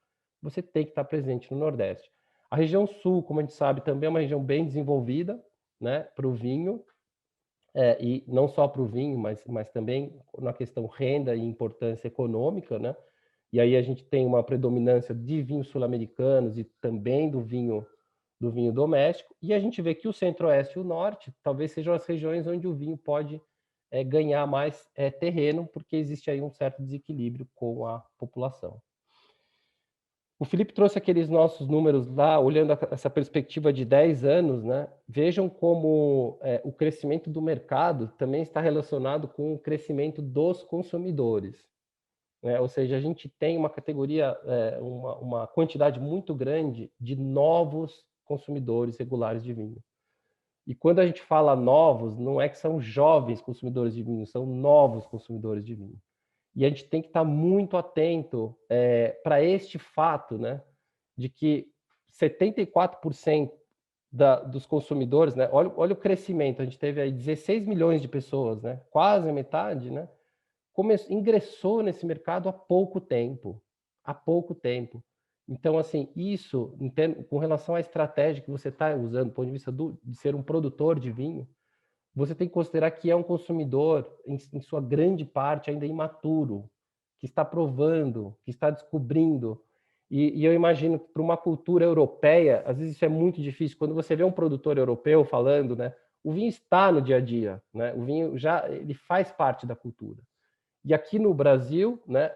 S3: você tem que estar presente no Nordeste. A região Sul, como a gente sabe, também é uma região bem desenvolvida, né, para o vinho, e não só para o vinho, mas também na questão renda e importância econômica, né? E aí a gente tem uma predominância de vinhos sul-americanos e também do vinho doméstico, e a gente vê que o Centro-Oeste e o Norte talvez sejam as regiões onde o vinho pode ganhar mais terreno, porque existe aí um certo desequilíbrio com a população. O Felipe trouxe aqueles nossos números lá, olhando essa perspectiva de 10 anos, né? Vejam como o crescimento do mercado também está relacionado com o crescimento dos consumidores, né? Ou seja, a gente tem uma categoria, uma quantidade muito grande de novos consumidores regulares de vinho. E quando a gente fala novos, não é que são jovens consumidores de vinho, são novos consumidores de vinho. E a gente tem que estar muito atento para este fato, né, de que 74% dos consumidores, né, olha o crescimento, a gente teve aí 16 milhões de pessoas, né, quase a metade, né, ingressou nesse mercado há pouco tempo. Há pouco tempo. Então, assim, isso, com relação à estratégia que você está usando, do ponto de vista de ser um produtor de vinho, você tem que considerar que é um consumidor, em sua grande parte, ainda imaturo, que está provando, que está descobrindo. E eu imagino que para uma cultura europeia, às vezes isso é muito difícil. Quando você vê um produtor europeu falando, né, o vinho está no dia a dia, né, o vinho ele faz parte da cultura. E aqui no Brasil, né,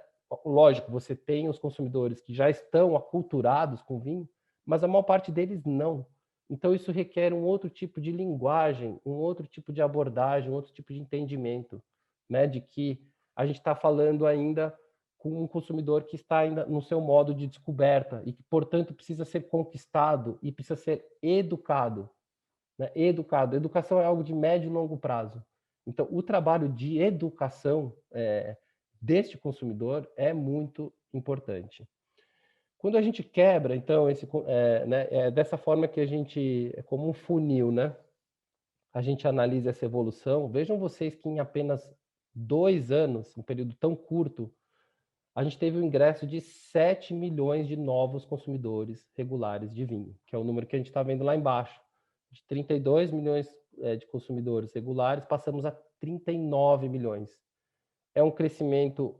S3: lógico, você tem os consumidores que já estão aculturados com vinho, mas a maior parte deles não. Então, isso requer um outro tipo de linguagem, um outro tipo de abordagem, um outro tipo de entendimento, né, de que a gente está falando ainda com um consumidor que está ainda no seu modo de descoberta e que, portanto, precisa ser conquistado e precisa ser educado, né? Educado. Educação é algo de médio e longo prazo. Então, o trabalho de educação deste consumidor é muito importante. Quando a gente quebra, então, dessa forma que a gente, é como um funil, né? A gente analisa essa evolução. Vejam vocês que em apenas 2 anos, um período tão curto, a gente teve o ingresso de 7 milhões de novos consumidores regulares de vinho, que é o número que a gente está vendo lá embaixo. De 32 milhões de consumidores regulares, passamos a 39 milhões. É um crescimento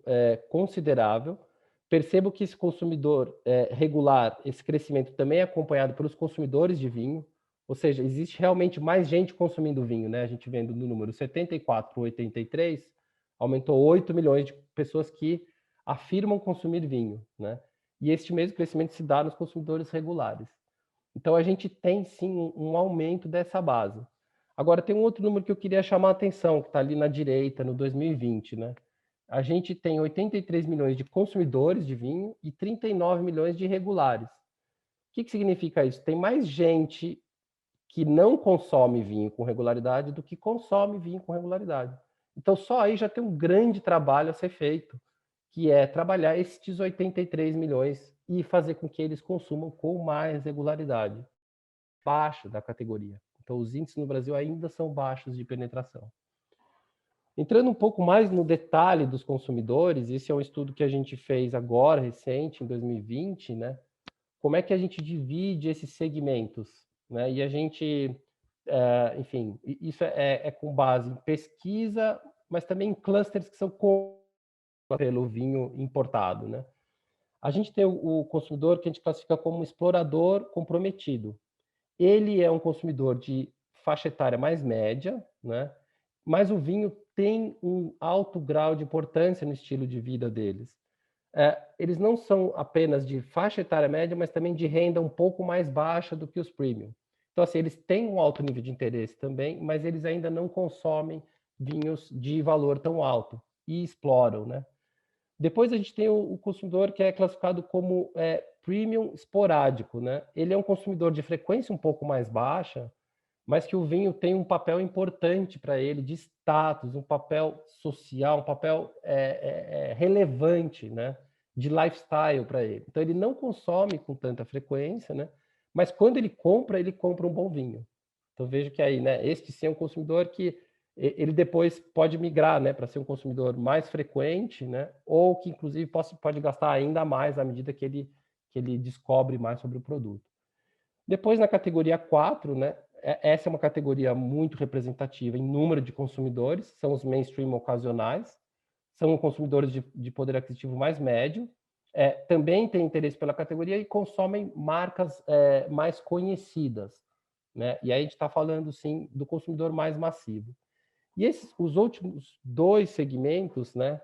S3: considerável. Percebo que esse consumidor regular, esse crescimento também é acompanhado pelos consumidores de vinho, ou seja, existe realmente mais gente consumindo vinho, né? A gente vendo no número 74 para 83, aumentou 8 milhões de pessoas que afirmam consumir vinho, né? E este mesmo crescimento se dá nos consumidores regulares. Então, a gente tem, sim, um aumento dessa base. Agora, tem um outro número que eu queria chamar a atenção, que está ali na direita, no 2020, né? A gente tem 83 milhões de consumidores de vinho e 39 milhões de regulares. O que significa isso? Tem mais gente que não consome vinho com regularidade do que consome vinho com regularidade. Então, só aí já tem um grande trabalho a ser feito, que é trabalhar esses 83 milhões e fazer com que eles consumam com mais regularidade, baixo da categoria. Então, os índices no Brasil ainda são baixos de penetração. Entrando um pouco mais no detalhe dos consumidores, esse é um estudo que a gente fez agora, recente, em 2020, né? Como é que a gente divide esses segmentos, né? E a gente, enfim, isso é com base em pesquisa, mas também em clusters que são pelo vinho importado, né? A gente tem o consumidor que a gente classifica como um explorador comprometido. Ele é um consumidor de faixa etária mais média, né? Mas o vinho tem um alto grau de importância no estilo de vida deles. Eles não são apenas de faixa etária média, mas também de renda um pouco mais baixa do que os premium. Então, assim, eles têm um alto nível de interesse também, mas eles ainda não consomem vinhos de valor tão alto e exploram, né? Depois a gente tem o consumidor que é classificado como premium esporádico, né? Ele é um consumidor de frequência um pouco mais baixa, mas que o vinho tem um papel importante para ele, de status, um papel social, um papel relevante, né? De lifestyle para ele. Então, ele não consome com tanta frequência, né? Mas quando ele compra um bom vinho. Então, vejo que aí, né? Este sim é um consumidor que ele depois pode migrar, né? Para ser um consumidor mais frequente, né? Ou que, inclusive, pode gastar ainda mais à medida que ele descobre mais sobre o produto. Depois, na categoria 4, né? Essa é uma categoria muito representativa em número de consumidores, são os mainstream ocasionais, são consumidores de poder aquisitivo mais médio, também têm interesse pela categoria e consomem marcas mais conhecidas, né? E aí a gente está falando, sim, do consumidor mais massivo. E os últimos 2 segmentos, né?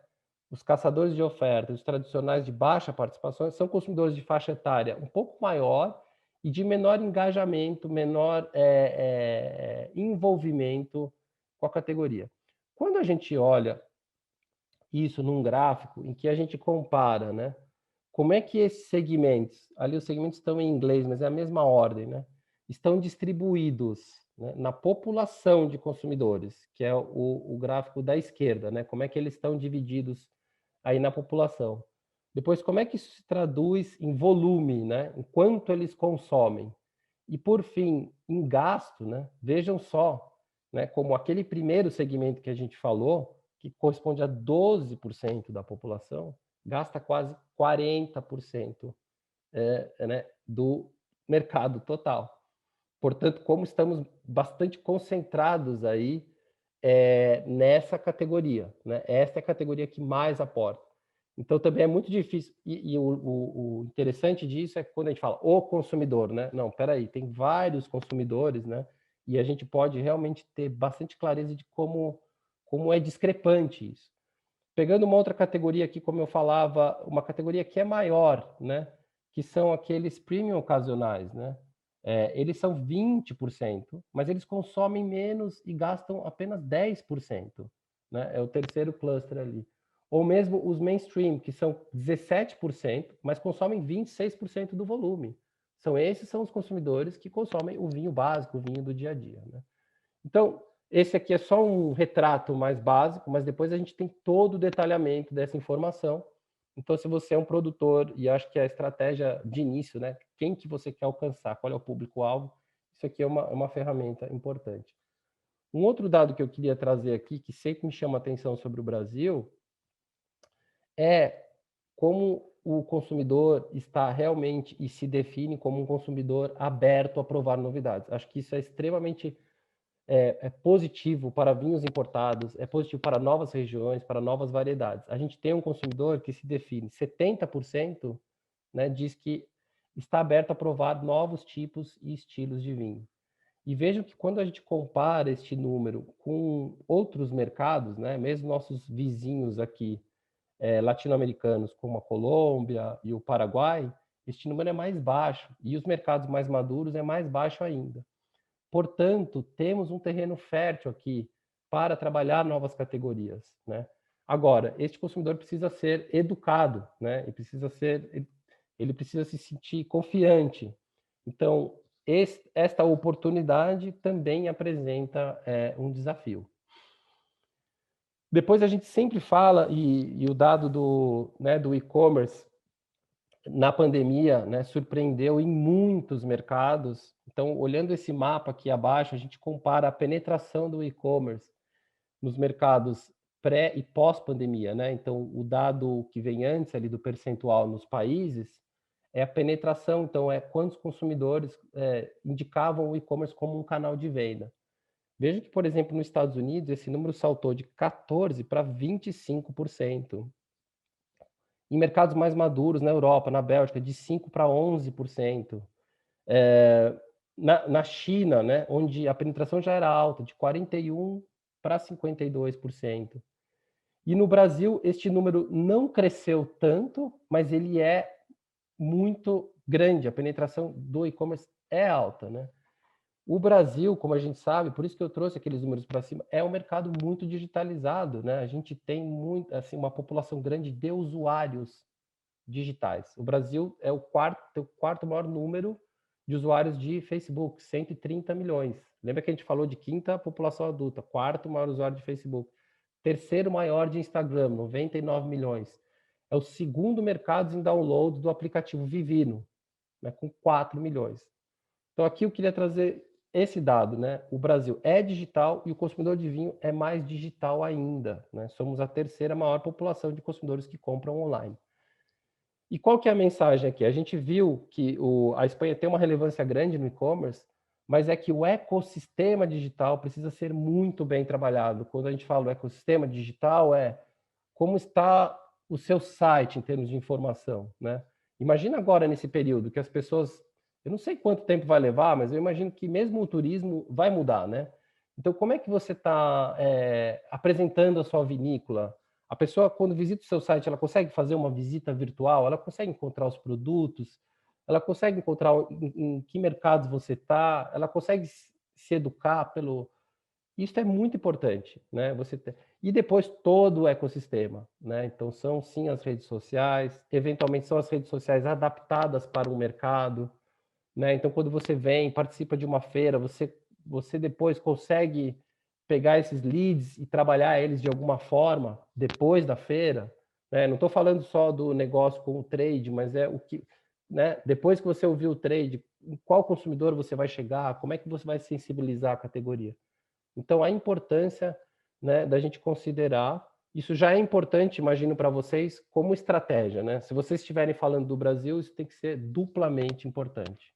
S3: Os caçadores de oferta, os tradicionais de baixa participação, são consumidores de faixa etária um pouco maior e de menor engajamento, menor envolvimento com a categoria. Quando a gente olha isso num gráfico em que a gente compara, né? Como é que esses segmentos, ali os segmentos estão em inglês, mas é a mesma ordem, né? Estão distribuídos né, na população de consumidores, que é o gráfico da esquerda, né, como é que eles estão divididos aí na população. Depois, como é que isso se traduz em volume, né, em quanto eles consomem. E, por fim, em gasto, né, vejam só, né, como aquele primeiro segmento que a gente falou, que corresponde a 12% da população, gasta quase 40% né, do mercado total. Portanto, como estamos bastante concentrados aí nessa categoria, né? Essa é a categoria que mais aporta. Então, também é muito difícil. E o interessante disso é quando a gente fala o consumidor, né? Não, peraí, tem vários consumidores, né? E a gente pode realmente ter bastante clareza de como é discrepante isso. Pegando uma outra categoria aqui, como eu falava, uma categoria que é maior, né? Que são aqueles premium ocasionais, né? Eles são 20%, mas eles consomem menos e gastam apenas 10%, né? É o terceiro cluster ali. Ou mesmo os mainstream, que são 17%, mas consomem 26% do volume. Esses são os consumidores que consomem o vinho básico, o vinho do dia a dia, né? Então, esse aqui é só um retrato mais básico, mas depois a gente tem todo o detalhamento dessa informação. Então, se você é um produtor, e acho que a estratégia de início, né? Quem que você quer alcançar, qual é o público-alvo, isso aqui é uma ferramenta importante. Um outro dado que eu queria trazer aqui, que sempre me chama a atenção sobre o Brasil, é como o consumidor está realmente e se define como um consumidor aberto a provar novidades. Acho que isso é extremamente positivo para vinhos importados, é positivo para novas regiões, para novas variedades. A gente tem um consumidor que se define, 70%, né, diz que está aberto a provar novos tipos e estilos de vinho. E vejam que quando a gente compara este número com outros mercados, né, mesmo nossos vizinhos aqui, latino-americanos, como a Colômbia e o Paraguai, este número é mais baixo. E os mercados mais maduros é mais baixo ainda. Portanto, temos um terreno fértil aqui para trabalhar novas categorias, né? Agora, este consumidor precisa ser educado, né? Ele precisa se sentir confiante. Então, esta oportunidade também apresenta um desafio. Depois a gente sempre fala, e o dado do e-commerce na pandemia, né, surpreendeu em muitos mercados. Então, olhando esse mapa aqui abaixo, a gente compara a penetração do e-commerce nos mercados pré e pós-pandemia, né? Então, o dado que vem antes ali do percentual nos países é a penetração, então é quantos consumidores indicavam o e-commerce como um canal de venda. Veja que, por exemplo, nos Estados Unidos, esse número saltou de 14% para 25%. Em mercados mais maduros, na Europa, na Bélgica, de 5% para 11%. Na China, né, onde a penetração já era alta, de 41% para 52%. E no Brasil, este número não cresceu tanto, mas ele é muito grande. A penetração do e-commerce é alta, né? O Brasil, como a gente sabe, por isso que eu trouxe aqueles números para cima, é um mercado muito digitalizado, né? A gente tem assim, uma população grande de usuários digitais. O Brasil é tem o quarto maior número de usuários de Facebook, 130 milhões. Lembra que a gente falou de quinta população adulta, quarto maior usuário de Facebook. Terceiro maior de Instagram, 99 milhões. É o segundo mercado em downloads do aplicativo Vivino, né, com 4 milhões. Então aqui eu queria trazer esse dado, né? O Brasil é digital e o consumidor de vinho é mais digital ainda, né? Somos a terceira maior população de consumidores que compram online. E qual que é a mensagem aqui? A gente viu que a Espanha tem uma relevância grande no e-commerce, mas é que o ecossistema digital precisa ser muito bem trabalhado. Quando a gente fala do ecossistema digital, como está o seu site em termos de informação, né? Imagina agora nesse período que as pessoas, eu não sei quanto tempo vai levar, mas eu imagino que mesmo o turismo vai mudar, né? Então, como é que você está apresentando a sua vinícola? A pessoa, quando visita o seu site, ela consegue fazer uma visita virtual? Ela consegue encontrar os produtos? Ela consegue encontrar em que mercados você está? Ela consegue se educar pelo... Isso é muito importante, né? E depois todo o ecossistema, né? Então, são sim as redes sociais, eventualmente são as redes sociais adaptadas para o mercado, né? Então, quando você vem, participa de uma feira, você você depois consegue pegar esses leads e trabalhar eles de alguma forma depois da feira, né? Não estou falando só do negócio com o trade, mas é o que, né? Depois que você ouviu o trade, em qual consumidor você vai chegar, como é que você vai sensibilizar a categoria? Então, a importância, né, da gente considerar, isso já é importante, imagino, para vocês, como estratégia, né? Se vocês estiverem falando do Brasil, isso tem que ser duplamente importante.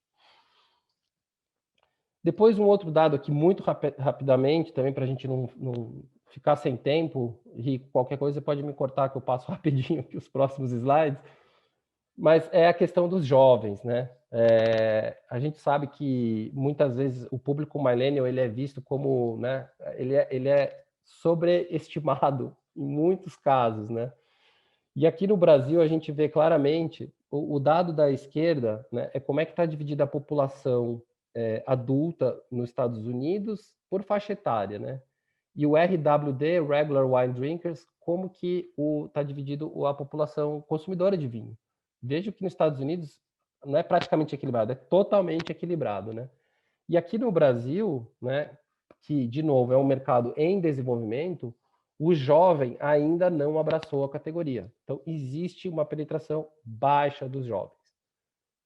S3: Depois, um outro dado aqui, muito rapidamente, também para a gente não ficar sem tempo, Rico, qualquer coisa você pode me cortar, que eu passo rapidinho aqui os próximos slides, mas é a questão dos jovens, né? A gente sabe que muitas vezes o público millennial ele é visto como, né? Ele é sobreestimado em muitos casos, né? E aqui no Brasil a gente vê claramente o dado da esquerda, né? É como é que está dividida a população adulta nos Estados Unidos por faixa etária, né? E o RWD, Regular Wine Drinkers, como que está dividido a população consumidora de vinho. Vejo que nos Estados Unidos não é praticamente equilibrado, é totalmente equilibrado, né? E aqui no Brasil, né, que, de novo, é um mercado em desenvolvimento, o jovem ainda não abraçou a categoria. Então, existe uma penetração baixa dos jovens,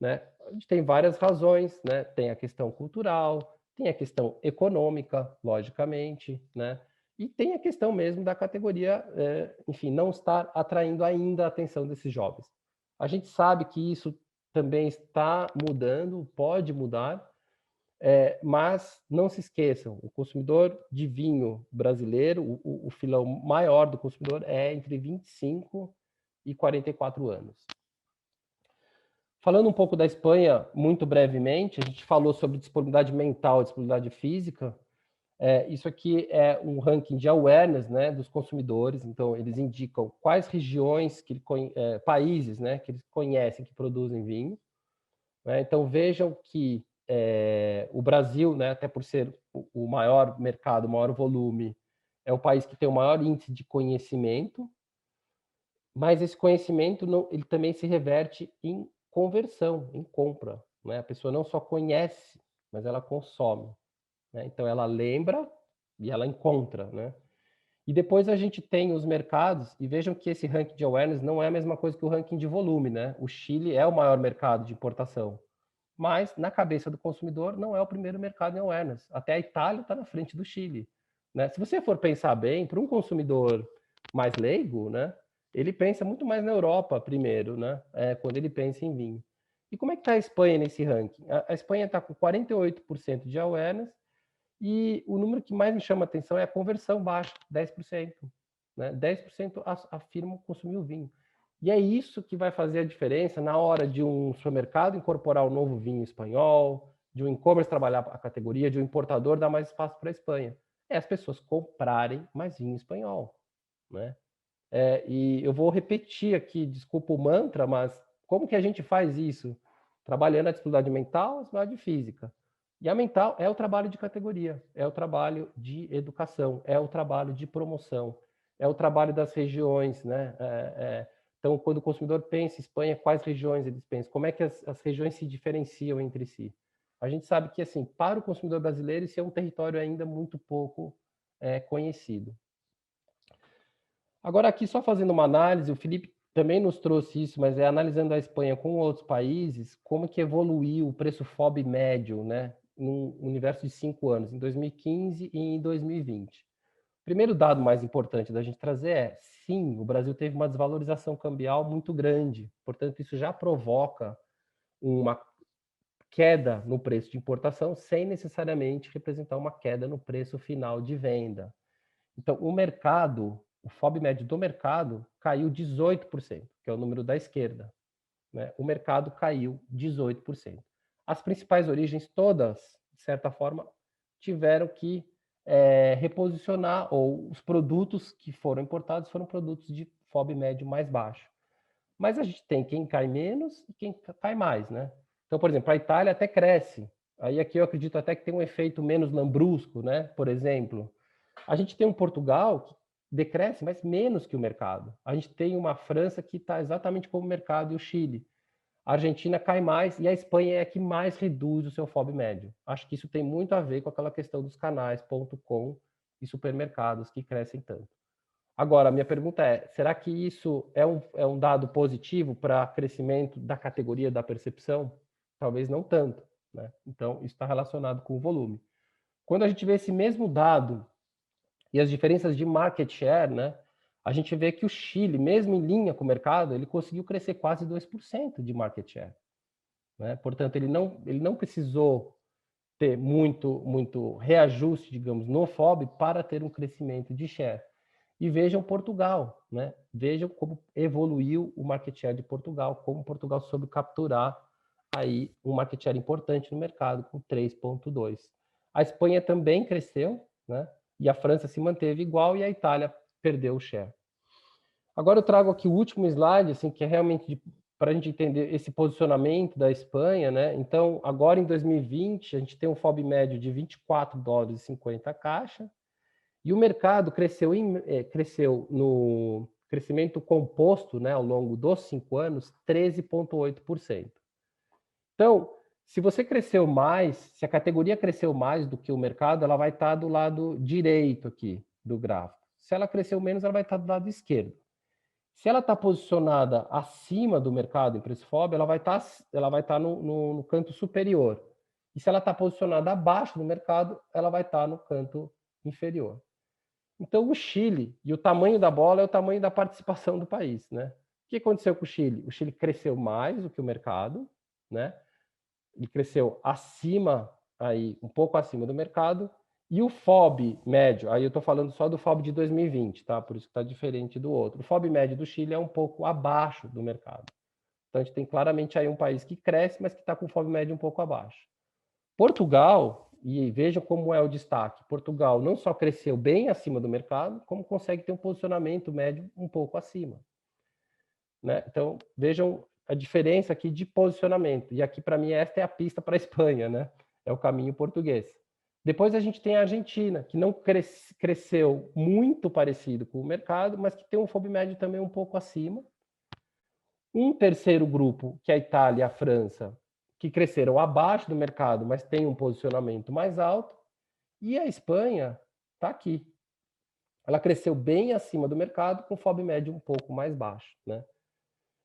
S3: né? A gente tem várias razões, né? Tem a questão cultural, tem a questão econômica, logicamente, né? E tem a questão mesmo da categoria, enfim, não estar atraindo ainda a atenção desses jovens. A gente sabe que isso também está mudando, pode mudar, mas não se esqueçam, o consumidor de vinho brasileiro, o filão maior do consumidor é entre 25 e 44 anos. Falando um pouco da Espanha, muito brevemente, a gente falou sobre disponibilidade mental e disponibilidade física. Isso aqui é um ranking de awareness, né, dos consumidores. Então, eles indicam quais regiões, países, né, que eles conhecem que produzem vinho. Né? Então, vejam que o Brasil, né, até por ser o maior mercado, o maior volume, é o país que tem o maior índice de conhecimento, mas esse conhecimento ele também se reverte em conversão, em compra. Né? A pessoa não só conhece, mas ela consome. Né? Então, ela lembra e ela encontra. Né? E depois a gente tem os mercados, e vejam que esse ranking de awareness não é a mesma coisa que o ranking de volume. Né? O Chile é o maior mercado de importação, mas na cabeça do consumidor não é o primeiro mercado em awareness. Até a Itália está na frente do Chile. Né? Se você for pensar bem, para um consumidor mais leigo, né, ele pensa muito mais na Europa primeiro, né, quando ele pensa em vinho. E como é que está a Espanha nesse ranking? A Espanha está com 48% de awareness e o número que mais me chama a atenção é a conversão baixa, 10%. Né? 10% afirmam consumir o vinho. E é isso que vai fazer a diferença na hora de um supermercado incorporar o novo vinho espanhol, de um e-commerce trabalhar a categoria, de um importador dar mais espaço para a Espanha. É as pessoas comprarem mais vinho espanhol. Né? E eu vou repetir aqui, desculpa o mantra, mas como que a gente faz isso? Trabalhando a disponibilidade mental, a disponibilidade física. E a mental é o trabalho de categoria, é o trabalho de educação, é o trabalho de promoção, é o trabalho das regiões, né? Então, quando o consumidor pensa em Espanha, quais regiões eles pensam? Como é que as regiões se diferenciam entre si? A gente sabe que, assim, para o consumidor brasileiro, isso é um território ainda muito pouco conhecido. Agora, aqui, só fazendo uma análise, o Felipe também nos trouxe isso, mas analisando a Espanha com outros países, como que evoluiu o preço FOB médio, né, num universo de 5 anos, em 2015 e em 2020. O primeiro dado mais importante da gente trazer sim, o Brasil teve uma desvalorização cambial muito grande, portanto, isso já provoca uma queda no preço de importação, sem necessariamente representar uma queda no preço final de venda. Então, o mercado, o FOB médio do mercado caiu 18%, que é o número da esquerda. Né? O mercado caiu 18%. As principais origens todas, de certa forma, tiveram que reposicionar, ou os produtos que foram importados foram produtos de FOB médio mais baixo. Mas a gente tem quem cai menos e quem cai mais, né? Então, por exemplo, a Itália até cresce. Aí aqui eu acredito até que tem um efeito menos lambrusco, né? Por exemplo, a gente tem um Portugal que decresce, mas menos que o mercado. A gente tem uma França que está exatamente como o mercado e o Chile. a Argentina cai mais e a Espanha é a que mais reduz o seu FOB médio. Acho que isso tem muito a ver com aquela questão dos canais .com e supermercados que crescem tanto. Agora, a minha pergunta é, será que isso é um dado positivo para crescimento da categoria da percepção? Talvez não tanto, né? Então, isso está relacionado com o volume. Quando a gente vê esse mesmo dado e as diferenças de market share, né, a gente vê que o Chile, mesmo em linha com o mercado, ele conseguiu crescer quase 2% de market share, né? Portanto, ele não precisou ter muito reajuste, digamos, no FOB para ter um crescimento de share. E vejam Portugal, né? Vejam como evoluiu o market share de Portugal, como Portugal soube capturar aí um market share importante no mercado, com 3,2. A Espanha também cresceu, né? E a França se manteve igual e a Itália perdeu o share. Agora eu trago aqui o último slide, assim, que é realmente para a gente entender esse posicionamento da Espanha, né? Então, agora em 2020, a gente tem um FOB médio de 24 dólares e 50 a caixa, e o mercado cresceu no crescimento composto, né, ao longo dos 5 anos, 13,8%. Então, se você cresceu mais, se a categoria cresceu mais do que o mercado, ela vai estar do lado direito aqui do gráfico. Se ela cresceu menos, ela vai estar do lado esquerdo. Se ela está posicionada acima do mercado em preço FOB, ela vai estar no canto superior. E se ela está posicionada abaixo do mercado, ela vai estar no canto inferior. Então, o Chile, e o tamanho da bola é o tamanho da participação do país, né? O que aconteceu com o Chile? O Chile cresceu mais do que o mercado, né? Ele cresceu acima, aí, um pouco acima do mercado, e o FOB médio, aí eu estou falando só do FOB de 2020, tá? Por isso que está diferente do outro. O FOB médio do Chile é um pouco abaixo do mercado. Então, a gente tem claramente aí um país que cresce, mas que está com o FOB médio um pouco abaixo. Portugal, e vejam como é o destaque, Portugal não só cresceu bem acima do mercado, como consegue ter um posicionamento médio um pouco acima, né? Então, vejam a diferença aqui de posicionamento. E aqui, para mim, esta é a pista para a Espanha, né? É o caminho português. Depois a gente tem a Argentina, que não cresceu muito parecido com o mercado, mas que tem um FOB médio também um pouco acima. Um terceiro grupo, que é a Itália e a França, que cresceram abaixo do mercado, mas tem um posicionamento mais alto. E a Espanha está aqui. Ela cresceu bem acima do mercado, com FOB médio um pouco mais baixo, né?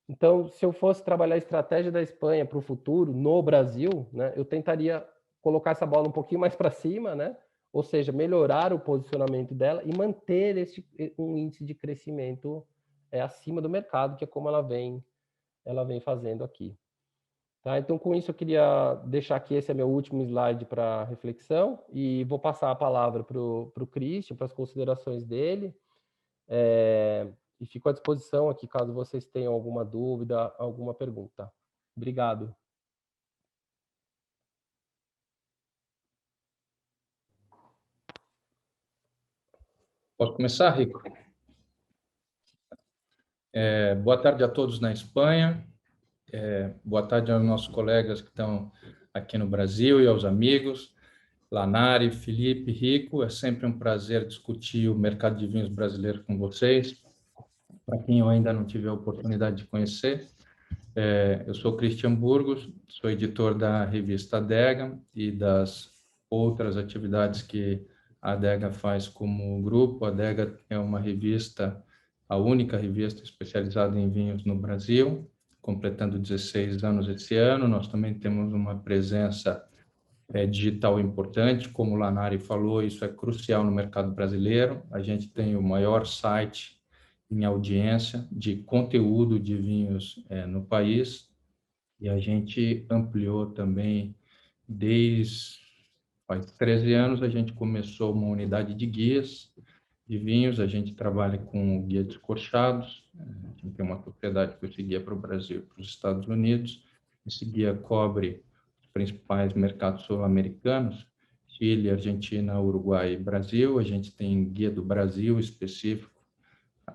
S3: Então, se eu fosse trabalhar a estratégia da Espanha para o futuro, no Brasil, né, eu tentaria colocar essa bola um pouquinho mais para cima, né? Ou seja, melhorar o posicionamento dela e manter um índice de crescimento acima do mercado, que é como ela vem fazendo aqui. Tá? Então, com isso, eu queria deixar aqui, esse é meu último slide para reflexão, e vou passar a palavra para o Christian, para as considerações dele. E fico à disposição aqui, caso vocês tenham alguma dúvida, alguma pergunta. Obrigado.
S4: Posso começar, Rico? Boa tarde a todos na Espanha. Boa tarde aos nossos colegas que estão aqui no Brasil e aos amigos. Lanari, Felipe, Rico, é sempre um prazer discutir o mercado de vinhos brasileiro com vocês. Para quem eu ainda não tive a oportunidade de conhecer, eu sou Christian Burgos, sou editor da revista Adega e das outras atividades que a Adega faz como grupo. A Adega é uma revista, a única revista especializada em vinhos no Brasil, completando 16 anos esse ano. Nós também temos uma presença digital importante, como o Lanari falou, isso é crucial no mercado brasileiro. A gente tem o maior site em audiência de conteúdo de vinhos no país, e a gente ampliou também desde faz 13 anos. A gente começou uma unidade de guias de vinhos, a gente trabalha com guia descorchados, a gente tem uma propriedade com esse guia para o Brasil e para os Estados Unidos. Esse guia cobre os principais mercados sul-americanos, Chile, Argentina, Uruguai e Brasil. A gente tem guia do Brasil específico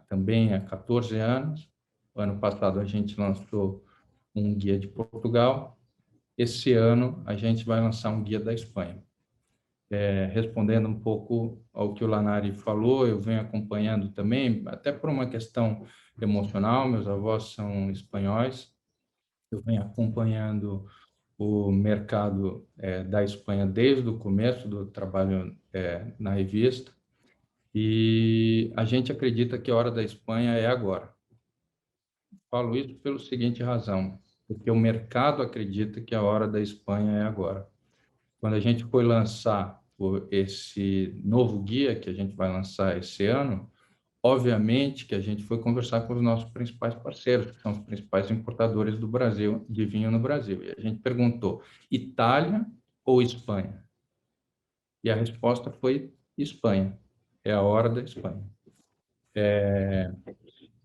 S4: também há 14 anos. O ano passado a gente lançou um guia de Portugal. Esse ano a gente vai lançar um guia da Espanha. Respondendo um pouco ao que o Lanari falou, eu venho acompanhando também, até por uma questão emocional. Meus avós são espanhóis Eu venho acompanhando o mercado da Espanha desde o começo do trabalho na revista, e a gente acredita que a hora da Espanha é agora. Falo isso pela seguinte razão, porque o mercado acredita que a hora da Espanha é agora. Quando a gente foi lançar esse novo guia que a gente vai lançar esse ano, obviamente que a gente foi conversar com os nossos principais parceiros, que são os principais importadores do Brasil, de vinho no Brasil. E a gente perguntou, Itália ou Espanha? E a resposta foi Espanha. É a hora da Espanha.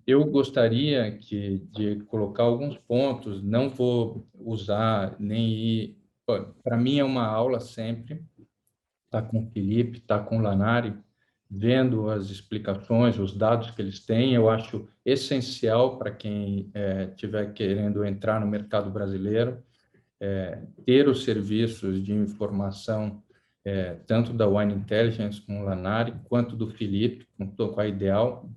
S4: Eu gostaria de colocar alguns pontos, não vou usar nem ir... Para mim é uma aula sempre, tá com o Felipe, tá com o Lanari, vendo as explicações, os dados que eles têm. Eu acho essencial para quem estiver querendo entrar no mercado brasileiro, ter os serviços de informação, tanto da Wine Intelligence com o Lanari, quanto do Felipe, com a Ideal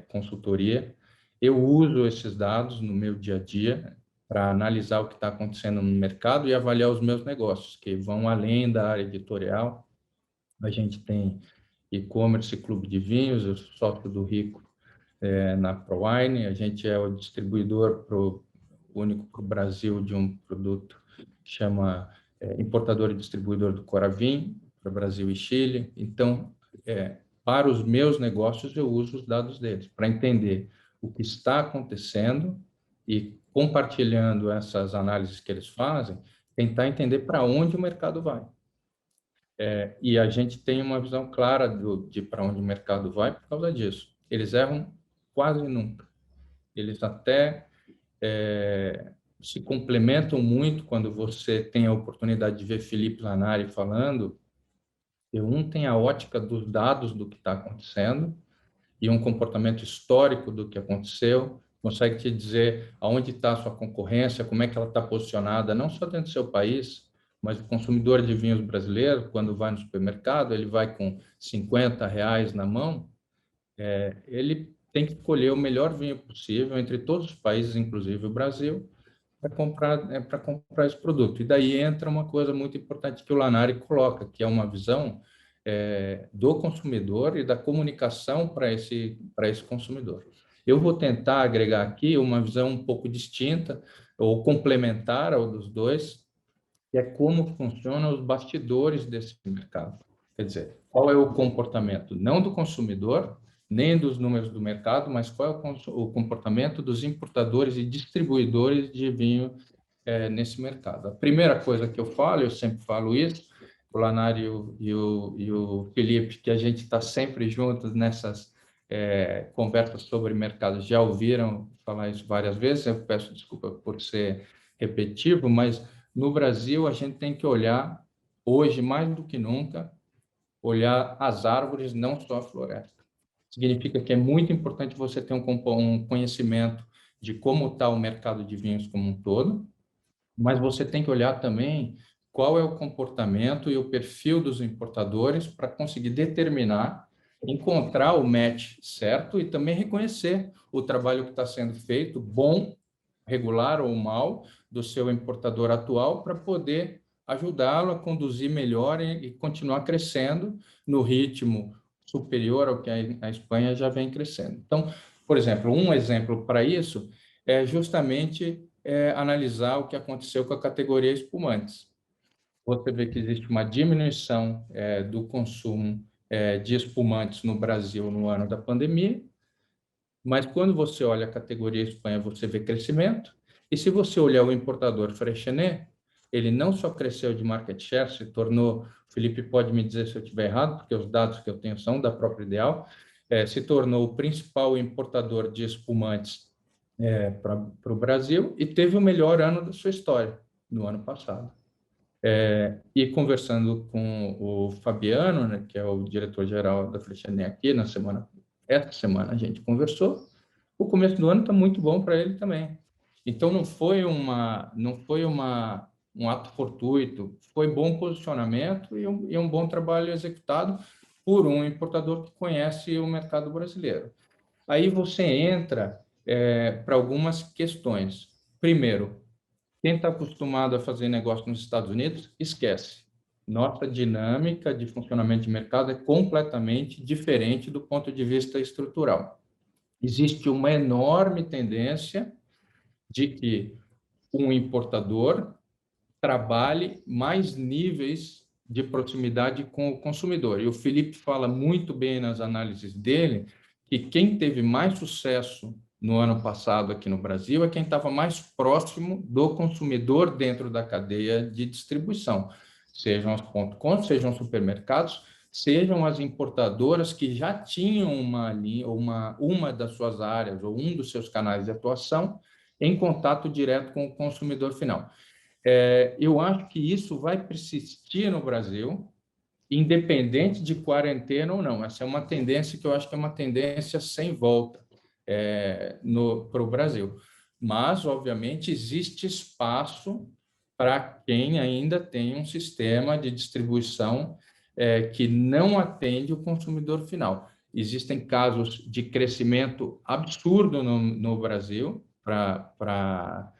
S4: Consultoria. Eu uso esses dados no meu dia a dia para analisar o que está acontecendo no mercado e avaliar os meus negócios, que vão além da área editorial. A gente tem e-commerce, clube de vinhos, eu sou sócio do Rico na ProWine. A gente é o distribuidor único para o Brasil de um produto que chama importador e distribuidor do Coravin, para Brasil e Chile. Então, para os meus negócios, eu uso os dados deles para entender o que está acontecendo e, compartilhando essas análises que eles fazem, tentar entender para onde o mercado vai. E a gente tem uma visão clara de para onde o mercado vai por causa disso. Eles erram quase nunca. Eles até se complementam muito quando você tem a oportunidade de ver Felipe Lanari falando. Um tem a ótica dos dados do que está acontecendo e um comportamento histórico do que aconteceu, consegue te dizer aonde está a sua concorrência, como é que ela está posicionada, não só dentro do seu país, mas o consumidor de vinhos brasileiro, quando vai no supermercado, ele vai com R$50 na mão, ele tem que escolher o melhor vinho possível entre todos os países, inclusive o Brasil, para comprar esse produto. E daí entra uma coisa muito importante que o Lanari coloca, que é uma visão do consumidor e da comunicação para esse consumidor. Eu vou tentar agregar aqui uma visão um pouco distinta ou complementar ao dos dois, que é como funcionam os bastidores desse mercado. Quer dizer, qual é o comportamento, não do consumidor, nem dos números do mercado, mas qual é o comportamento dos importadores e distribuidores de vinho nesse mercado. A primeira coisa que eu falo, eu sempre falo isso, o Lanari e o Felipe, que a gente está sempre juntos nessas conversas sobre mercado, já ouviram falar isso várias vezes, eu peço desculpa por ser repetitivo, mas no Brasil a gente tem que olhar, hoje mais do que nunca, olhar as árvores, não só a floresta. Significa que é muito importante você ter um conhecimento de como está o mercado de vinhos como um todo, mas você tem que olhar também qual é o comportamento e o perfil dos importadores para conseguir determinar, encontrar o match certo e também reconhecer o trabalho que está sendo feito, bom, regular ou mal, do seu importador atual para poder ajudá-lo a conduzir melhor e continuar crescendo no ritmo superior ao que a Espanha já vem crescendo. Então, por exemplo, um exemplo para isso é justamente analisar o que aconteceu com a categoria espumantes. Você vê que existe uma diminuição do consumo de espumantes no Brasil no ano da pandemia, mas quando você olha a categoria Espanha, você vê crescimento, e se você olhar o importador Freixenet, ele não só cresceu de market share, se tornou, o Felipe pode me dizer se eu estiver errado, porque os dados que eu tenho são da própria Ideal, se tornou o principal importador de espumantes para o Brasil e teve o melhor ano da sua história, no ano passado. E conversando com o Fabiano, né, que é o diretor-geral da Freixenet aqui, essa semana a gente conversou, o começo do ano está muito bom para ele também. Então, não foi um ato fortuito, foi bom posicionamento e um bom trabalho executado por um importador que conhece o mercado brasileiro. Aí você entra para algumas questões. Primeiro, Quem está acostumado a fazer negócio nos Estados Unidos, esquece. Nossa dinâmica de funcionamento de mercado é completamente diferente do ponto de vista estrutural. Existe uma enorme tendência de que um importador trabalhe mais níveis de proximidade com o consumidor. E o Felipe fala muito bem nas análises dele que quem teve mais sucesso no ano passado aqui no Brasil é quem estava mais próximo do consumidor dentro da cadeia de distribuição, sejam as pontos, sejam os supermercados, sejam as importadoras que já tinham uma das suas áreas ou um dos seus canais de atuação em contato direto com o consumidor final. Eu acho que isso vai persistir no Brasil, independente de quarentena ou não. Essa é uma tendência que eu acho que é uma tendência sem volta para o Brasil. Mas, obviamente, existe espaço para quem ainda tem um sistema de distribuição que não atende o consumidor final. Existem casos de crescimento absurdo no Brasil, para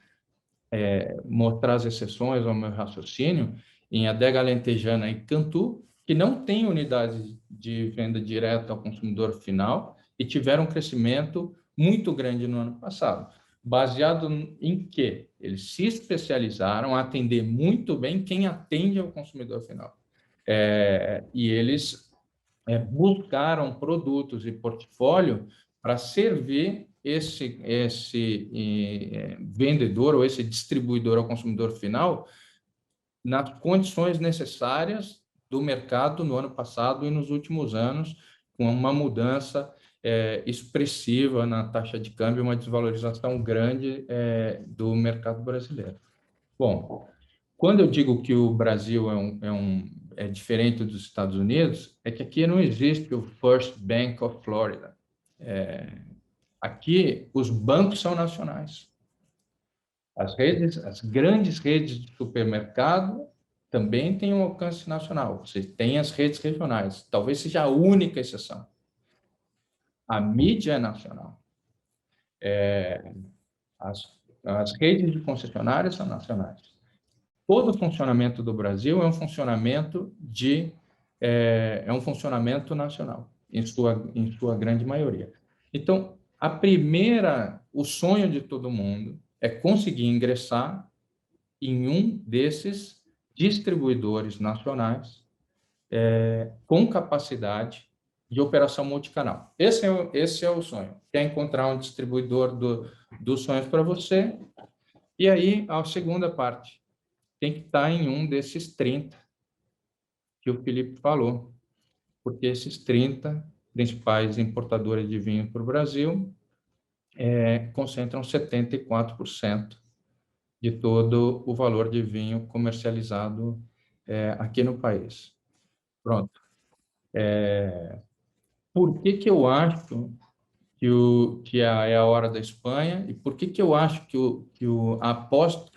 S4: mostrar as exceções ao meu raciocínio, em Adega Alentejana e Cantu, que não têm unidades de venda direta ao consumidor final e tiveram um crescimento muito grande no ano passado, baseado em que eles se especializaram a atender muito bem quem atende ao consumidor final. E eles buscaram produtos e portfólio para servir esse vendedor ou esse distribuidor ao consumidor final nas condições necessárias do mercado no ano passado e nos últimos anos, com uma mudança expressiva na taxa de câmbio, uma desvalorização grande do mercado brasileiro. Bom, quando eu digo que o Brasil é diferente dos Estados Unidos, é que aqui não existe o First Bank of Florida. Aqui, os bancos são nacionais. As grandes redes de supermercado também têm um alcance nacional. Você tem as redes regionais, talvez seja a única exceção. A mídia é nacional. As redes de concessionárias são nacionais. Todo o funcionamento do Brasil é um funcionamento nacional, em sua grande maioria. Então, o sonho de todo mundo é conseguir ingressar em um desses distribuidores nacionais com capacidade de operação multicanal. Esse é o sonho. Quer encontrar um distribuidor dos sonhos para você? E aí, a segunda parte. Tem que estar em um desses 30 que o Felipe falou, porque esses 30 principais importadores de vinho para o Brasil concentram 74% de todo o valor de vinho comercializado aqui no país. Pronto. Por que eu acho que é a hora da Espanha e por que eu acho que o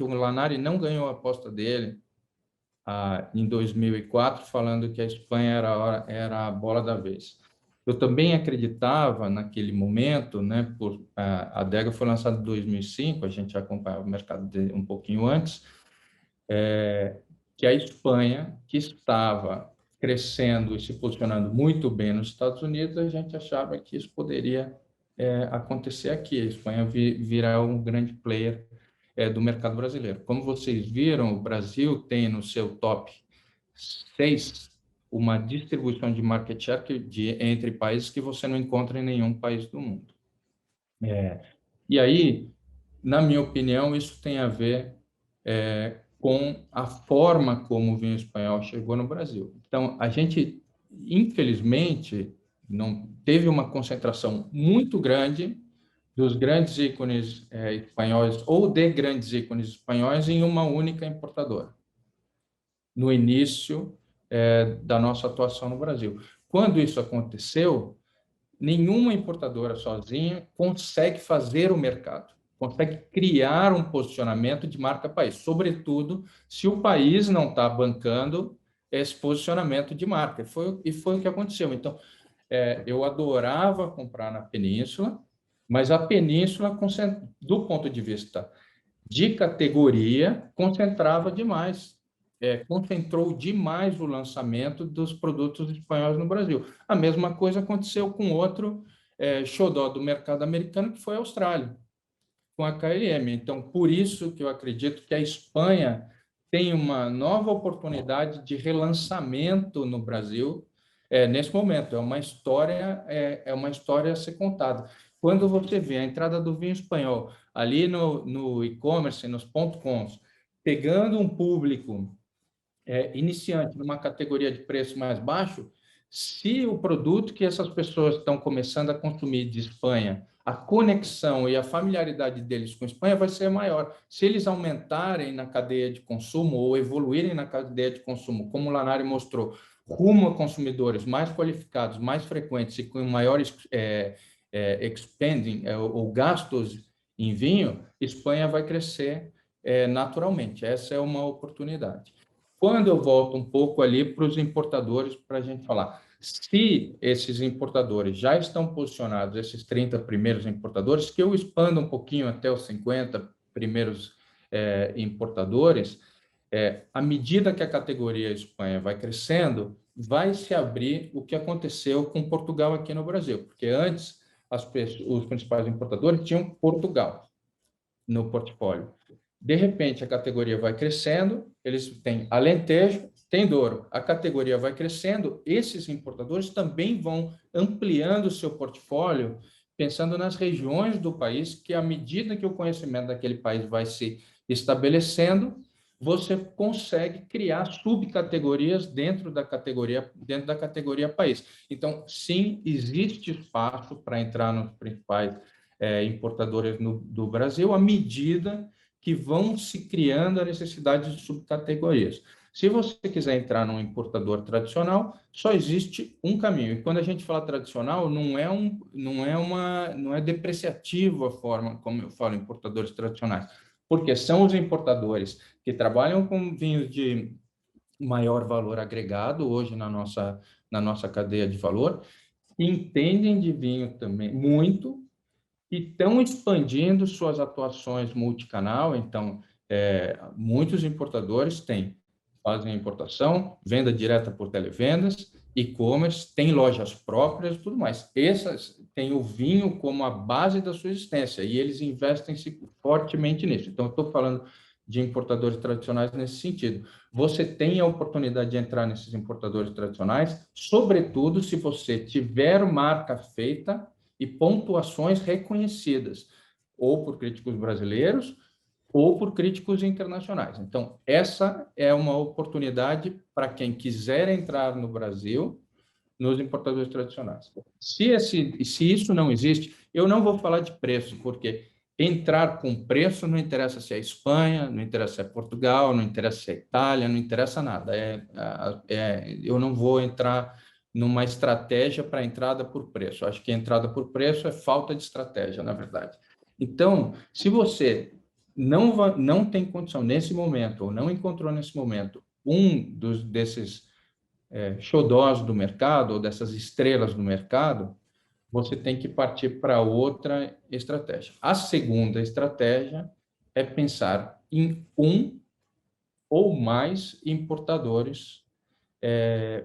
S4: Lanari não ganhou a aposta dele em 2004, falando que a Espanha era a bola da vez. Eu também acreditava naquele momento, né, a Adega foi lançada em 2005, a gente acompanhava o mercado um pouquinho antes, que a Espanha, que estava crescendo e se posicionando muito bem nos Estados Unidos, a gente achava que isso poderia acontecer aqui. A Espanha virar um grande player do mercado brasileiro. Como vocês viram, o Brasil tem no seu top 6 uma distribuição de market share entre países que você não encontra em nenhum país do mundo. E aí, na minha opinião, isso tem a ver com a forma como o vinho espanhol chegou no Brasil. Então, a gente, infelizmente, não teve uma concentração muito grande dos grandes ícones espanhóis ou de grandes ícones espanhóis em uma única importadora, no início da nossa atuação no Brasil. Quando isso aconteceu, nenhuma importadora sozinha consegue fazer o mercado, consegue criar um posicionamento de marca-país, sobretudo se o país não está bancando esse posicionamento de marca. E foi o que aconteceu. Então, eu adorava comprar na Península, mas a Península, do ponto de vista de categoria concentrava demais, concentrou demais o lançamento dos produtos espanhóis no Brasil. A mesma coisa aconteceu com outro xodó do mercado americano, que foi a Austrália, com a KLM. Então, por isso que eu acredito que a Espanha tem uma nova oportunidade de relançamento no Brasil nesse momento. É uma história a ser contada. Quando você vê a entrada do vinho espanhol ali no e-commerce, nos .coms, pegando um público iniciante numa categoria de preço mais baixo, se o produto que essas pessoas estão começando a consumir de Espanha, a conexão e a familiaridade deles com a Espanha vai ser maior. Se eles aumentarem na cadeia de consumo ou evoluírem na cadeia de consumo, como o Lanari mostrou, rumo a consumidores mais qualificados, mais frequentes e com maiores expanding ou gastos em vinho, Espanha vai crescer naturalmente. Essa é uma oportunidade. Quando eu volto um pouco ali para os importadores, para a gente falar, se esses importadores já estão posicionados, esses 30 primeiros importadores, que eu expando um pouquinho até os 50 primeiros importadores, à medida que a categoria Espanha vai crescendo, vai se abrir o que aconteceu com Portugal aqui no Brasil, porque antes os principais importadores tinham Portugal no portfólio. De repente, a categoria vai crescendo, eles têm Alentejo, tem Douro. A categoria vai crescendo, esses importadores também vão ampliando o seu portfólio, pensando nas regiões do país, que à medida que o conhecimento daquele país vai se estabelecendo, você consegue criar subcategorias dentro da categoria país. Então, sim, existe espaço para entrar nos principais importadores do Brasil, à medida que vão se criando a necessidade de subcategorias. Se você quiser entrar num importador tradicional, só existe um caminho. E quando a gente fala tradicional, não é depreciativo a forma como eu falo importadores tradicionais, porque são os importadores que trabalham com vinhos de maior valor agregado hoje na nossa cadeia de valor, entendem de vinho também muito, e estão expandindo suas atuações multicanal. Então, muitos importadores fazem importação, venda direta por televendas, e-commerce, tem lojas próprias e tudo mais. Essas têm o vinho como a base da sua existência e eles investem fortemente nisso. Então, eu estou falando de importadores tradicionais nesse sentido. Você tem a oportunidade de entrar nesses importadores tradicionais, sobretudo se você tiver marca feita e pontuações reconhecidas, ou por críticos brasileiros, ou por críticos internacionais. Então, essa é uma oportunidade para quem quiser entrar no Brasil, nos importadores tradicionais. Se isso não existe, eu não vou falar de preço, porque entrar com preço não interessa se é Espanha, não interessa se é Portugal, não interessa se é Itália, não interessa nada. Eu não vou entrar numa estratégia para entrada por preço. Acho que a entrada por preço é falta de estratégia, na verdade. Então, se você não tem condição nesse momento, ou não encontrou nesse momento, desses xodós do mercado, ou dessas estrelas do mercado, você tem que partir para outra estratégia. A segunda estratégia é pensar em um ou mais importadores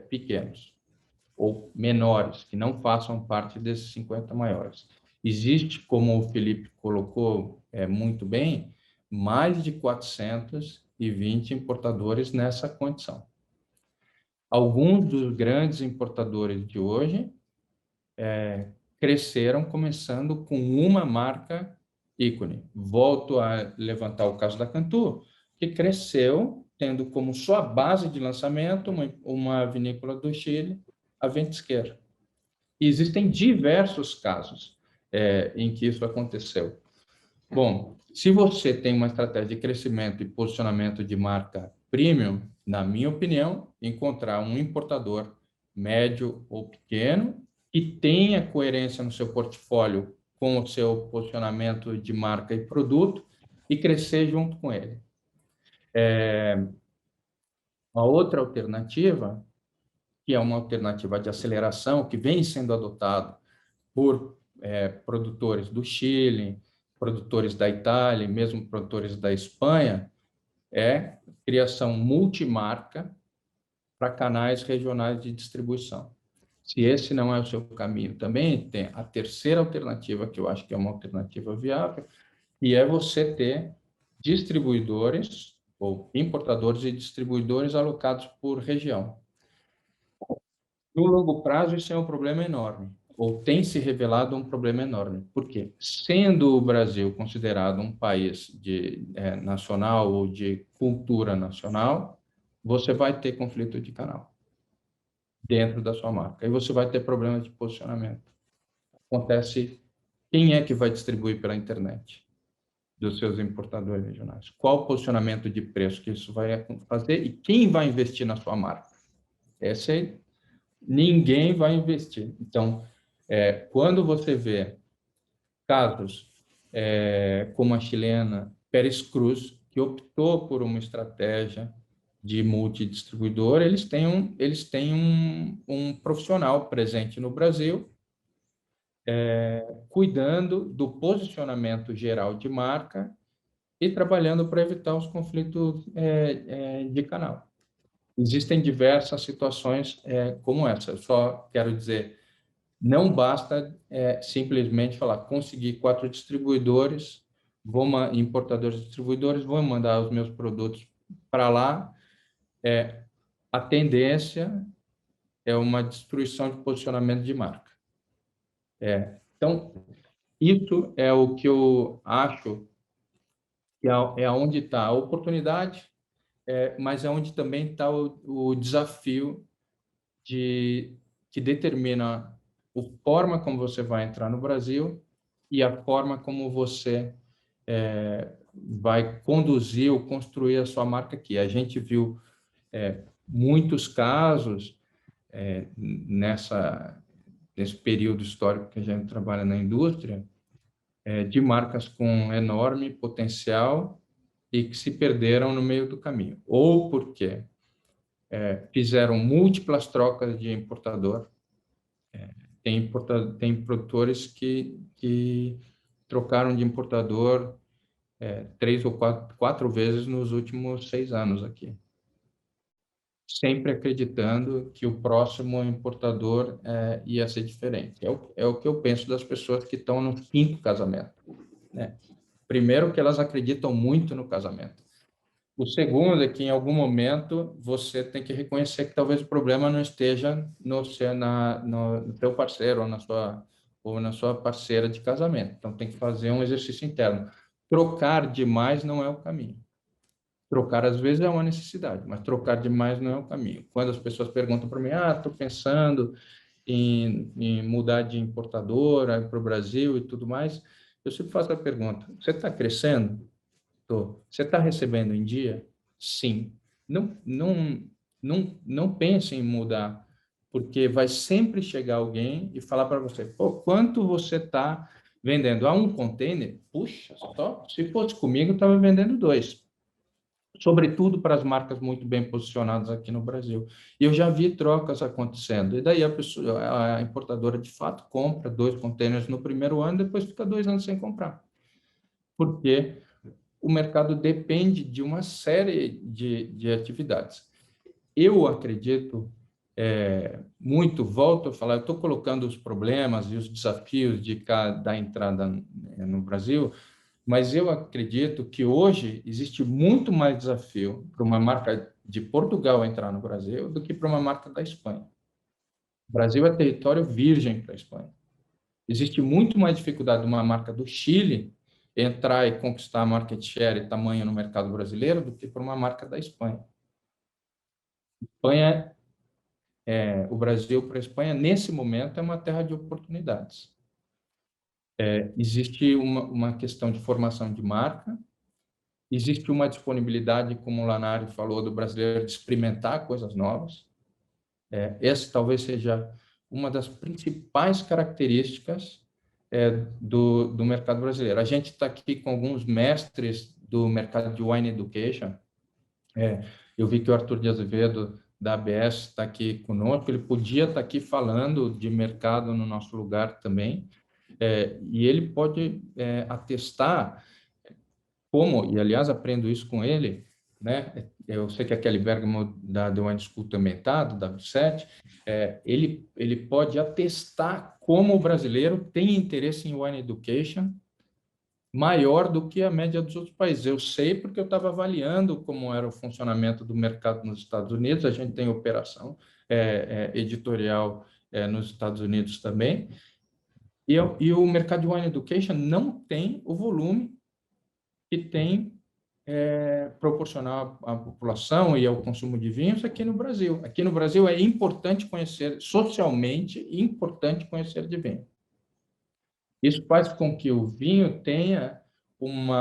S4: pequenos ou menores, que não façam parte desses 50 maiores. Existe, como o Felipe colocou muito bem, mais de 420 importadores nessa condição. Alguns dos grandes importadores de hoje cresceram começando com uma marca ícone. Volto a levantar o caso da Cantu, que cresceu tendo como sua base de lançamento uma vinícola do Chile, a Ventisqueira. E existem diversos casos em que isso aconteceu. Bom, se você tem uma estratégia de crescimento e posicionamento de marca premium, na minha opinião, encontrar um importador médio ou pequeno que tenha coerência no seu portfólio com o seu posicionamento de marca e produto e crescer junto com ele. Uma outra alternativa, que é uma alternativa de aceleração, que vem sendo adotado por produtores do Chile, produtores da Itália, e mesmo produtores da Espanha, é criação multimarca para canais regionais de distribuição. Se esse não é o seu caminho, também tem a terceira alternativa, que eu acho que é uma alternativa viável, e é você ter distribuidores ou importadores e distribuidores alocados por região. No longo prazo, isso é um problema enorme, ou tem se revelado um problema enorme. Por quê? Sendo o Brasil considerado um país nacional ou de cultura nacional, você vai ter conflito de canal dentro da sua marca. E você vai ter problemas de posicionamento. Acontece, quem é que vai distribuir pela internet dos seus importadores regionais? Qual o posicionamento de preço que isso vai fazer e quem vai investir na sua marca? Ninguém vai investir. Então, quando você vê casos como a chilena Pérez Cruz, que optou por uma estratégia de multidistribuidor, eles têm um profissional presente no Brasil, cuidando do posicionamento geral de marca e trabalhando para evitar os conflitos de canal. Existem diversas situações como essa. Eu só quero dizer, não basta simplesmente falar, consegui 4 distribuidores, importadores e distribuidores, vou mandar os meus produtos para lá. A tendência é uma destruição de posicionamento de marca. Então, isso é o que eu acho que é onde está a oportunidade, mas é onde também está o desafio que determina a forma como você vai entrar no Brasil e a forma como você vai conduzir ou construir a sua marca aqui. A gente viu muitos casos nesse período histórico que a gente trabalha na indústria, de marcas com enorme potencial e que se perderam no meio do caminho. Ou porque fizeram múltiplas trocas de importador. Tem produtores que trocaram de importador 3 ou 4 vezes nos últimos 6 anos aqui, sempre acreditando que o próximo importador ia ser diferente. É o que eu penso das pessoas que estão no 5º casamento, né? Primeiro, que elas acreditam muito no casamento. O segundo é que, em algum momento, você tem que reconhecer que talvez o problema não esteja no teu parceiro ou na sua parceira de casamento. Então, tem que fazer um exercício interno. Trocar demais não é o caminho. Trocar, às vezes, é uma necessidade, mas trocar demais não é o caminho. Quando as pessoas perguntam para mim, estou pensando em mudar de importadora para o Brasil e tudo mais, eu sempre faço a pergunta, você está crescendo? Você está recebendo em dia? Sim. Não pense em mudar, porque vai sempre chegar alguém e falar para você, quanto você está vendendo? Um container? Puxa, se fosse comigo, eu estava vendendo 2. Sobretudo para as marcas muito bem posicionadas aqui no Brasil. E eu já vi trocas acontecendo. E daí a importadora, de fato, compra 2 containers no primeiro ano, depois fica 2 anos sem comprar. Porque o mercado depende de uma série de atividades. Eu acredito muito, volto a falar, eu estou colocando os problemas e os desafios da entrada no Brasil, mas eu acredito que hoje existe muito mais desafio para uma marca de Portugal entrar no Brasil do que para uma marca da Espanha. O Brasil é território virgem para a Espanha. Existe muito mais dificuldade de uma marca do Chile entrar e conquistar market share e tamanho no mercado brasileiro do que para uma marca da Espanha. O Brasil para a Espanha, nesse momento, é uma terra de oportunidades. Existe uma questão de formação de marca, existe uma disponibilidade, como o Lanari falou, do brasileiro de experimentar coisas novas. Essa talvez seja uma das principais características do mercado brasileiro. A gente está aqui com alguns mestres do mercado de wine education. Eu vi que o Arthur de Azevedo, da ABS, está aqui conosco. Ele podia estar aqui falando de mercado no nosso lugar também, E ele pode atestar como, e aliás aprendo isso com ele, né? Eu sei que a Kelly Bergamo da The Wine School também está, do W7, ele pode atestar como o brasileiro tem interesse em wine education maior do que a média dos outros países. Eu sei porque eu estava avaliando como era o funcionamento do mercado nos Estados Unidos, a gente tem operação editorial nos Estados Unidos também, e o mercado de wine education não tem o volume que tem proporcional à população e ao consumo de vinhos aqui no Brasil. Aqui no Brasil é importante conhecer, socialmente importante conhecer de vinho. Isso faz com que o vinho tenha um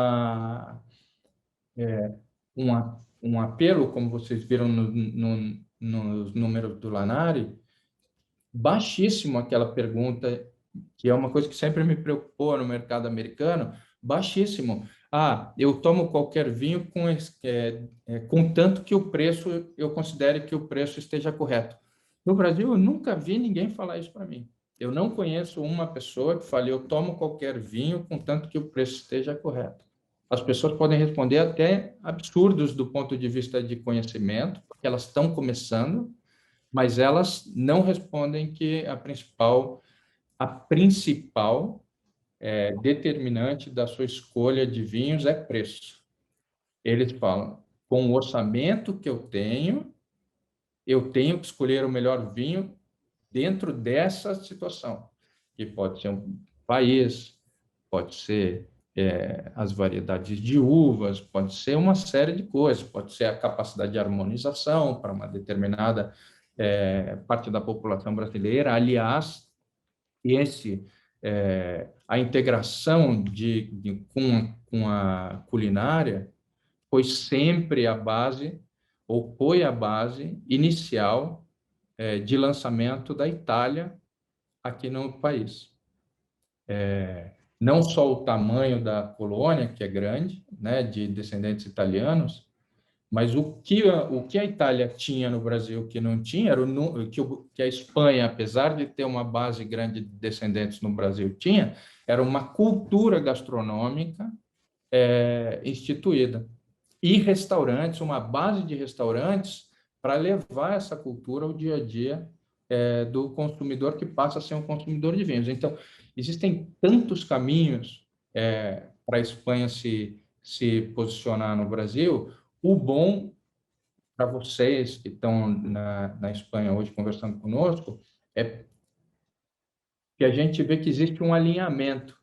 S4: apelo, como vocês viram nos números do Lanari, baixíssimo aquela pergunta, que é uma coisa que sempre me preocupou no mercado americano, baixíssimo. Eu tomo qualquer vinho com tanto que o preço, eu considere que o preço esteja correto. No Brasil, eu nunca vi ninguém falar isso para mim. Eu não conheço uma pessoa que fale, eu tomo qualquer vinho com tanto que o preço esteja correto. As pessoas podem responder até absurdos do ponto de vista de conhecimento, porque elas estão começando, mas elas não respondem que a principal determinante da sua escolha de vinhos é preço. Eles falam, com o orçamento que eu tenho que escolher o melhor vinho dentro dessa situação, que pode ser um país, pode ser as variedades de uvas, pode ser uma série de coisas, pode ser a capacidade de harmonização para uma determinada parte da população brasileira. Aliás, a integração com a culinária foi sempre a base, ou foi a base inicial de lançamento da Itália aqui no país. Não só o tamanho da colônia, que é grande, né, de descendentes italianos, mas o que a Itália tinha no Brasil que não tinha, era que a Espanha, apesar de ter uma base grande de descendentes no Brasil, tinha, era uma cultura gastronômica instituída. E restaurantes, uma base de restaurantes para levar essa cultura ao dia a dia do consumidor, que passa a ser um consumidor de vinhos. Então, existem tantos caminhos para a Espanha se posicionar no Brasil. O bom para vocês que estão na Espanha hoje conversando conosco é que a gente vê que existe um alinhamento.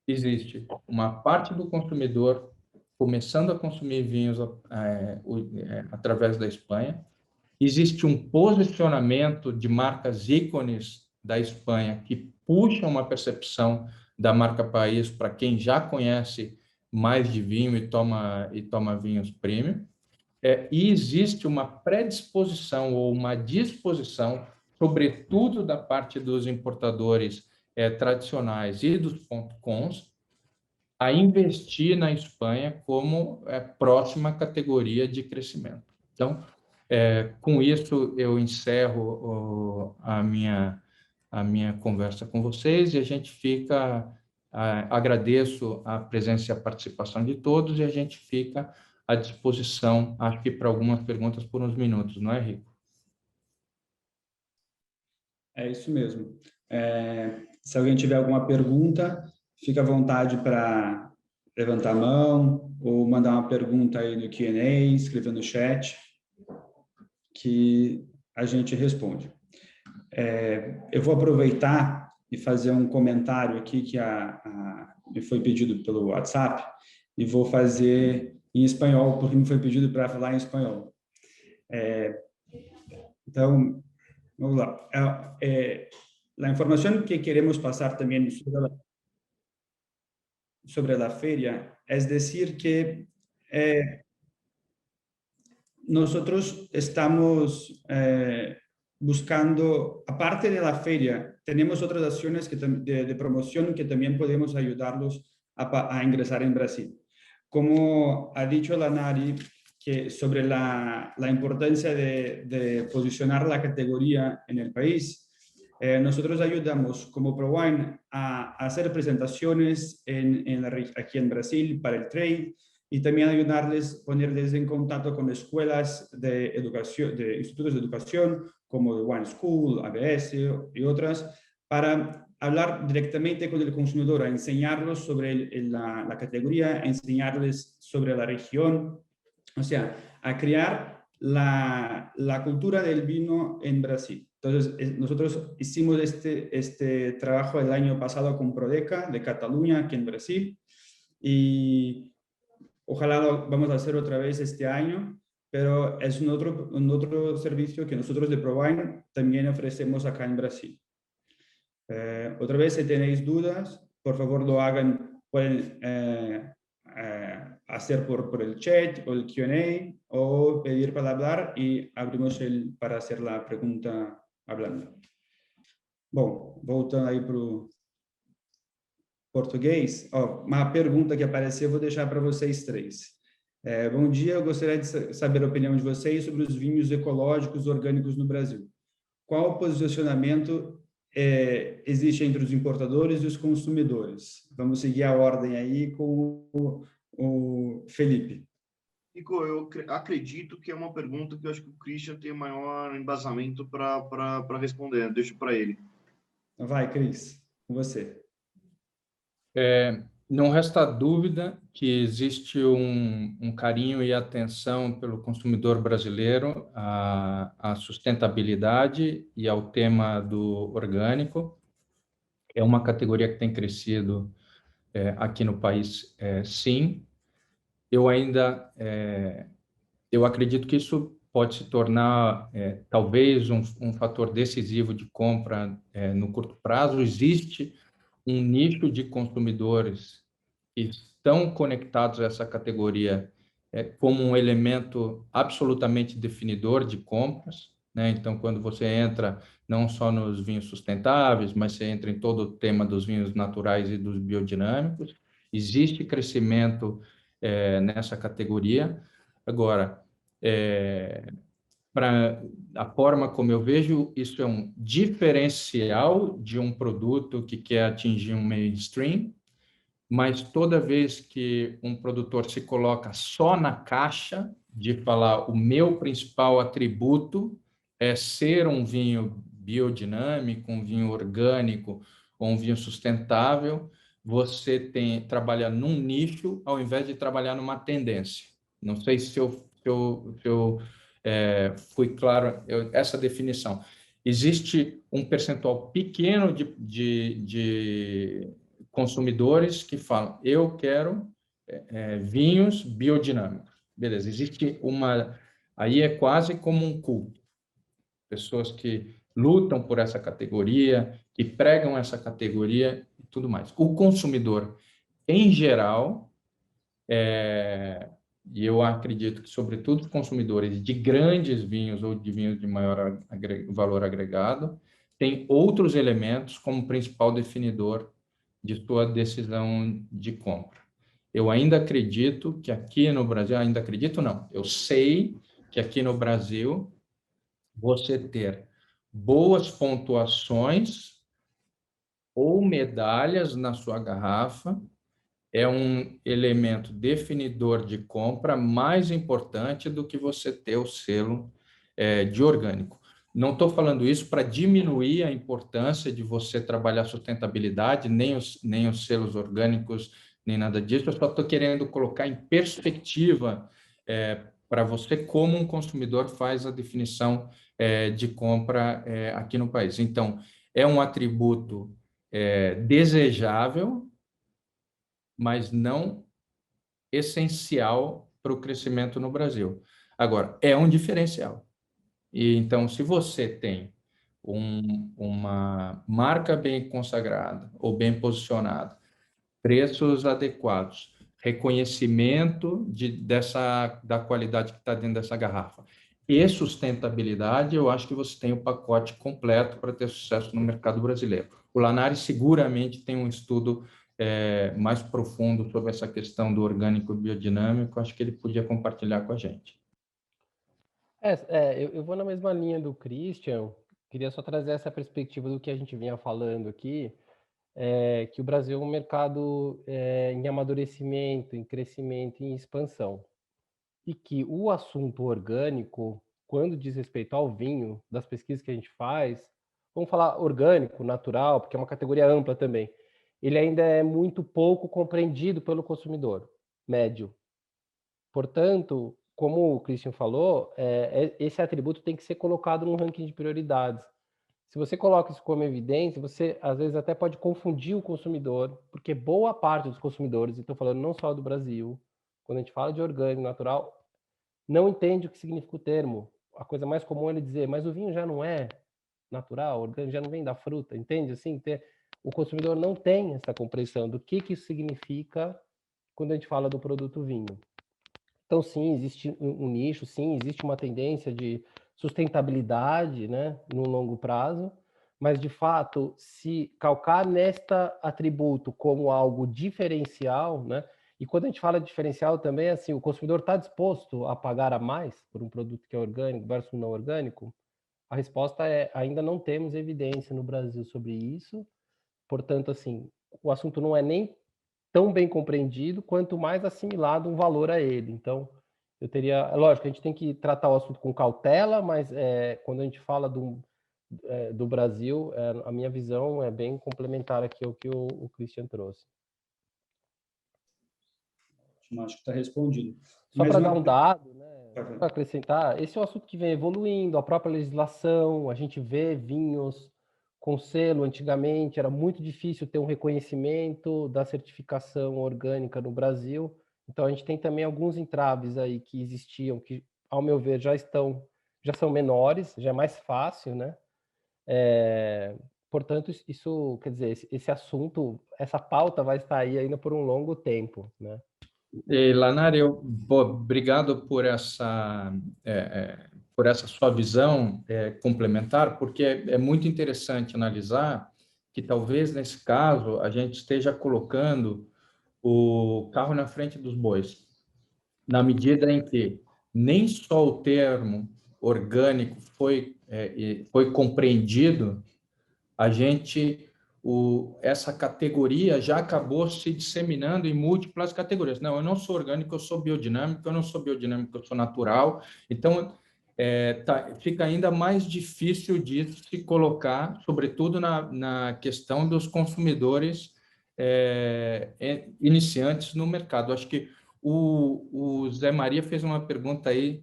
S4: Existe uma parte do consumidor começando a consumir vinhos através da Espanha. Existe um posicionamento de marcas ícones da Espanha que puxa uma percepção da marca país para quem já conhece mais de vinho e toma vinhos premium. E existe uma predisposição ou uma disposição, sobretudo da parte dos importadores tradicionais e dos .coms, a investir na Espanha como próxima categoria de crescimento. Então, com isso, eu encerro a minha conversa com vocês e a gente agradeço a presença e a participação de todos e a gente fica à disposição, acho que para algumas perguntas por uns minutos, não é, Rico?
S1: É isso mesmo. Se alguém tiver alguma pergunta, fica à vontade para levantar a mão ou mandar uma pergunta aí no Q&A, escrever no chat, que a gente responde. Eu vou aproveitar e fazer um comentário aqui que me foi pedido pelo WhatsApp e vou fazer em espanhol, porque me foi pedido para falar em espanhol. Então, vamos lá. A informação que queremos passar também sobre a feria é dizer que nós estamos buscando, aparte de la feria, tenemos otras acciones de promoción que también podemos ayudarlos a ingresar en Brasil. Como ha dicho Lanari, que sobre la importancia de posicionar la categoría en el país, nosotros ayudamos como ProWine a hacer presentaciones aquí en Brasil para el trade y también ayudarles, ponerles en contacto con escuelas de educación, de institutos de educación como The Wine School, ABS y otras, para hablar directamente con el consumidor, a enseñarlos sobre la categoría, a enseñarles sobre la región, o sea, a crear la cultura del vino en Brasil. Entonces, nosotros hicimos este trabajo el año pasado con Prodeca de Cataluña, aquí en Brasil, y ojalá lo vamos a hacer otra vez este año, pero es un otro servicio que nosotros de ProWine también ofrecemos acá en Brasil. Otra vez, si tenéis dudas, por favor lo hagan, pueden hacer por el chat o el Q&A o pedir para hablar y abrimos para hacer la pregunta hablando. Bom, voltando aí para o português, uma pergunta que apareceu, eu vou deixar para vocês três. Bom dia, eu gostaria de saber a opinião de vocês sobre os vinhos ecológicos orgânicos no Brasil. Qual o posicionamento existe entre os importadores e os consumidores? Vamos seguir a ordem aí com o Felipe.
S2: Rico, eu acredito que é uma pergunta que eu acho que o Christian tem maior embasamento para responder. Deixo para ele.
S1: Vai, Cris, com você.
S4: Não resta dúvida que existe um carinho e atenção pelo consumidor brasileiro à sustentabilidade e ao tema do orgânico. É uma categoria que tem crescido aqui no país, sim. Eu acredito que isso pode se tornar talvez um fator decisivo de compra no curto prazo. Existe um nicho de consumidores que estão conectados a essa categoria como um elemento absolutamente definidor de compras, né? Então, quando você entra não só nos vinhos sustentáveis, mas você entra em todo o tema dos vinhos naturais e dos biodinâmicos, existe crescimento nessa categoria. Agora, para a forma como eu vejo, isso é um diferencial de um produto que quer atingir um mainstream, mas toda vez que um produtor se coloca só na caixa de falar o meu principal atributo é ser um vinho biodinâmico, um vinho orgânico ou um vinho sustentável, você trabalha num nicho ao invés de trabalhar numa tendência. Não sei se eu fui claro essa definição. Existe um percentual pequeno de consumidores que falam, eu quero vinhos biodinâmicos. Beleza, existe aí é quase como um culto. Pessoas que lutam por essa categoria, que pregam essa categoria e tudo mais. O consumidor, em geral, e eu acredito que, sobretudo, os consumidores de grandes vinhos ou de vinhos de maior valor agregado, têm outros elementos como principal definidor de sua decisão de compra. Eu ainda acredito que aqui no Brasil, ainda acredito não, eu sei que aqui no Brasil, você ter boas pontuações ou medalhas na sua garrafa é um elemento definidor de compra mais importante do que você ter o selo de orgânico. Não estou falando isso para diminuir a importância de você trabalhar a sustentabilidade, nem os selos orgânicos, nem nada disso. Eu só estou querendo colocar em perspectiva para você como um consumidor faz a definição de compra aqui no país. Então, é um atributo desejável, mas não essencial para o crescimento no Brasil. Agora, é um diferencial. E então, se você tem uma marca bem consagrada ou bem posicionada, preços adequados, reconhecimento da qualidade que está dentro dessa garrafa e sustentabilidade, eu acho que você tem o pacote completo para ter sucesso no mercado brasileiro. O Lanari seguramente tem um estudo mais profundo sobre essa questão do orgânico biodinâmico, acho que ele podia compartilhar com a gente.
S3: Eu vou na mesma linha do Christian, queria só trazer essa perspectiva do que a gente vinha falando aqui, que o Brasil é um mercado em amadurecimento, em crescimento, em expansão. E que o assunto orgânico, quando diz respeito ao vinho, das pesquisas que a gente faz, vamos falar orgânico, natural, porque é uma categoria ampla também, ele ainda é muito pouco compreendido pelo consumidor médio. Portanto, como o Christian falou, esse atributo tem que ser colocado no ranking de prioridades. Se você coloca isso como evidência, você às vezes até pode confundir o consumidor, porque boa parte dos consumidores, e estou falando não só do Brasil, quando a gente fala de orgânico, natural, não entende o que significa o termo. A coisa mais comum é ele dizer, mas o vinho já não é natural, orgânico, já não vem da fruta, entende? Assim, o consumidor não tem essa compreensão do que isso significa quando a gente fala do produto vinho. Então, sim, existe um nicho, sim, existe uma tendência de sustentabilidade, né, no longo prazo, mas, de fato, se calcar nesta atributo como algo diferencial, né, e quando a gente fala de diferencial também, assim, o consumidor está disposto a pagar a mais por um produto que é orgânico versus não orgânico? A resposta é, ainda não temos evidência no Brasil sobre isso, portanto, assim, o assunto não é nem tão bem compreendido, quanto mais assimilado um valor a ele. Então, eu teria... Lógico, a gente tem que tratar o assunto com cautela, mas quando a gente fala do Brasil, a minha visão é bem complementar aqui ao que o Christian trouxe.
S1: Acho que está respondido.
S3: Só para dar um dado, né, para
S1: Tá.
S3: acrescentar, esse é um assunto que vem evoluindo, a própria legislação, a gente vê vinhos com selo, antigamente era muito difícil ter um reconhecimento da certificação orgânica no Brasil, então a gente tem também alguns entraves aí que existiam, que, ao meu ver, já são menores, já é mais fácil, né? Portanto, isso, quer dizer, esse assunto, essa pauta vai estar aí ainda por um longo tempo, né?
S4: E, Lanari, obrigado por essa sua visão complementar, porque é muito interessante analisar que talvez nesse caso a gente esteja colocando o carro na frente dos bois, na medida em que nem só o termo orgânico foi compreendido, a gente essa categoria já acabou se disseminando em múltiplas categorias. Não, eu não sou orgânico, eu sou biodinâmico, eu não sou biodinâmico, eu sou natural. Então, fica ainda mais difícil disso se colocar, sobretudo na questão dos consumidores iniciantes no mercado. Acho que o Zé Maria fez uma pergunta aí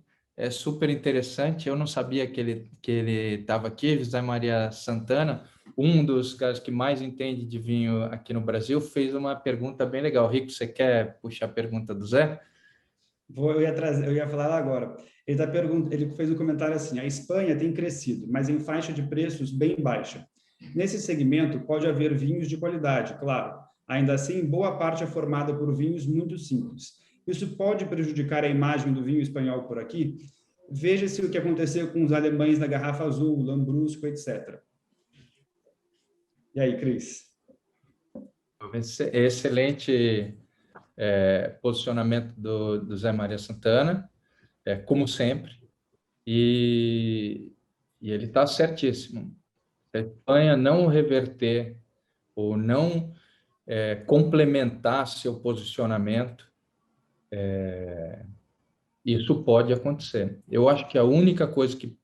S4: super interessante. Eu não sabia que ele estava aqui, Zé Maria Santana, um dos caras que mais entende de vinho aqui no Brasil, fez uma pergunta bem legal. Rico, você quer puxar a pergunta do Zé?
S1: Eu ia falar agora. Ele fez um comentário assim: a Espanha tem crescido, mas em faixa de preços bem baixa. Nesse segmento pode haver vinhos de qualidade, claro. Ainda assim, boa parte é formada por vinhos muito simples. Isso pode prejudicar a imagem do vinho espanhol por aqui? Veja-se o que aconteceu com os alemães da garrafa azul, Lambrusco, etc. E aí, Cris?
S4: Excelente posicionamento do Zé Maria Santana, como sempre, e ele está certíssimo. Se a Espanha não reverter ou não complementar seu posicionamento, isso pode acontecer. Eu acho que a única coisa que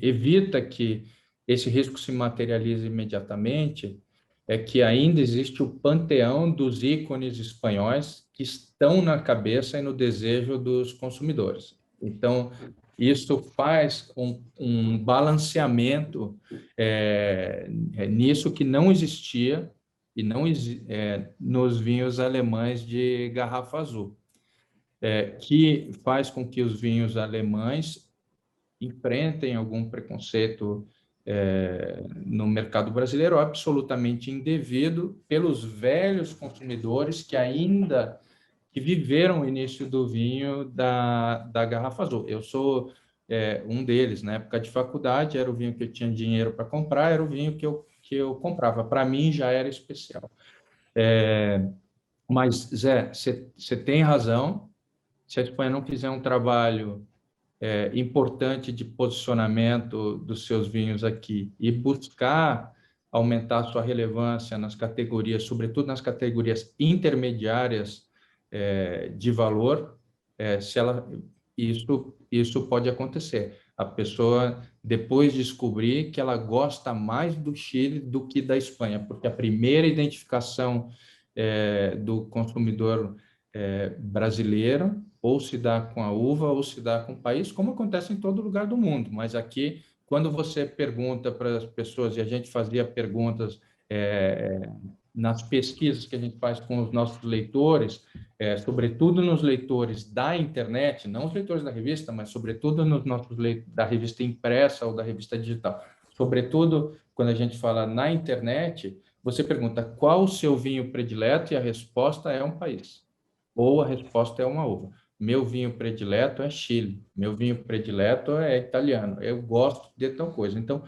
S4: evita que esse risco se materialize imediatamente é que ainda existe o panteão dos ícones espanhóis que estão na cabeça e no desejo dos consumidores. Então, isso faz um balanceamento nisso que não existia e não nos vinhos alemães de garrafa azul, que faz com que os vinhos alemães enfrentem algum preconceito no mercado brasileiro absolutamente indevido pelos velhos consumidores que viveram o início do vinho da garrafa azul. Eu sou um deles. Na época de faculdade, era o vinho que eu tinha dinheiro para comprar, era o vinho que eu comprava. Para mim, já era especial. Mas, Zé, você tem razão. Se a Espanha não fizer um trabalho importante de posicionamento dos seus vinhos aqui e buscar aumentar sua relevância nas categorias, sobretudo nas categorias intermediárias de valor, isso pode acontecer. A pessoa depois descobrir que ela gosta mais do Chile do que da Espanha, porque a primeira identificação do consumidor brasileiro ou se dá com a uva ou se dá com o país, como acontece em todo lugar do mundo. Mas aqui, quando você pergunta para as pessoas, e a gente fazia perguntas nas pesquisas que a gente faz com os nossos leitores, sobretudo nos leitores da internet, não os leitores da revista, mas sobretudo nos nossos da revista impressa ou da revista digital. Sobretudo, quando a gente fala na internet, você pergunta qual o seu vinho predileto e a resposta é um país, ou a resposta é uma uva. Meu vinho predileto é Chile, meu vinho predileto é italiano, eu gosto de tal coisa. Então,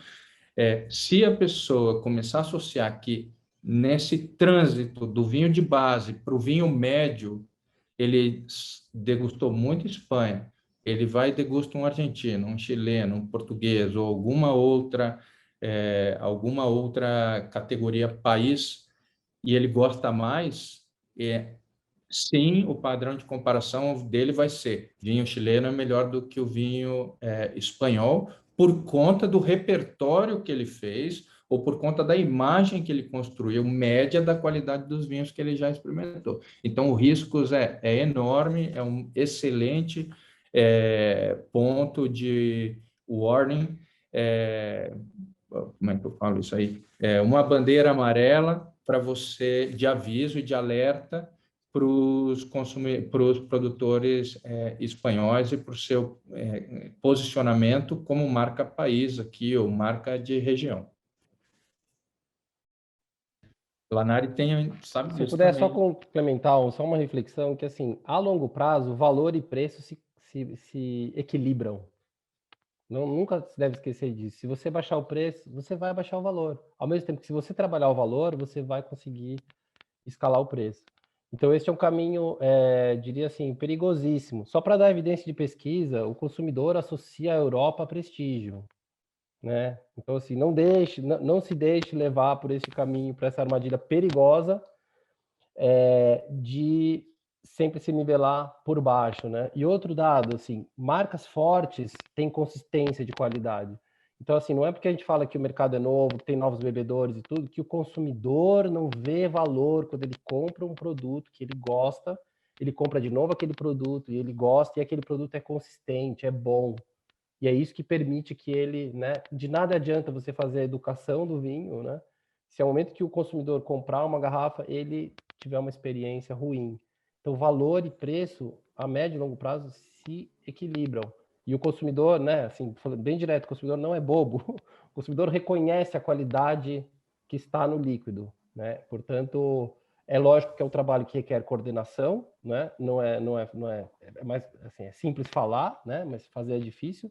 S4: se a pessoa começar a associar que nesse trânsito do vinho de base para o vinho médio, ele degustou muito Espanha, ele vai degustar um argentino, um chileno, um português ou alguma outra categoria país e ele gosta mais, sim, o padrão de comparação dele vai ser vinho chileno é melhor do que o vinho espanhol por conta do repertório que ele fez ou por conta da imagem que ele construiu, média da qualidade dos vinhos que ele já experimentou. Então, o riscos é enorme, é um excelente ponto de warning, como é que eu falo isso aí? Uma bandeira amarela para você, de aviso e de alerta para os produtores espanhóis e para o seu posicionamento como marca país aqui, ou marca de região. Lanari sabe disso.
S3: Se puder
S4: também.
S3: só complementar, só uma reflexão, que assim, a longo prazo, valor e preço se equilibram. Nunca se deve esquecer disso. Se você baixar o preço, você vai baixar o valor. Ao mesmo tempo que se você trabalhar o valor, você vai conseguir escalar o preço. Então, esse é um caminho, diria assim, perigosíssimo. Só para dar evidência de pesquisa, o consumidor associa a Europa a prestígio, né? Então, assim, não se deixe levar por esse caminho, por essa armadilha perigosa de sempre se nivelar por baixo, né? E outro dado, assim, marcas fortes têm consistência de qualidade. Então, assim, não é porque a gente fala que o mercado é novo, tem novos bebedores e tudo, que o consumidor não vê valor quando ele compra um produto que ele gosta, ele compra de novo aquele produto e ele gosta e aquele produto é consistente, é bom. E é isso que permite que ele, né? De nada adianta você fazer a educação do vinho, né? Se é o momento que o consumidor comprar uma garrafa, ele tiver uma experiência ruim. Então, valor e preço, a médio e longo prazo, se equilibram. E o consumidor, né, assim, falando bem direto, o consumidor não é bobo. O consumidor reconhece a qualidade que está no líquido, né? Portanto, é lógico que é um trabalho que requer coordenação, né? Não é mais assim, é simples falar, né? Mas fazer é difícil.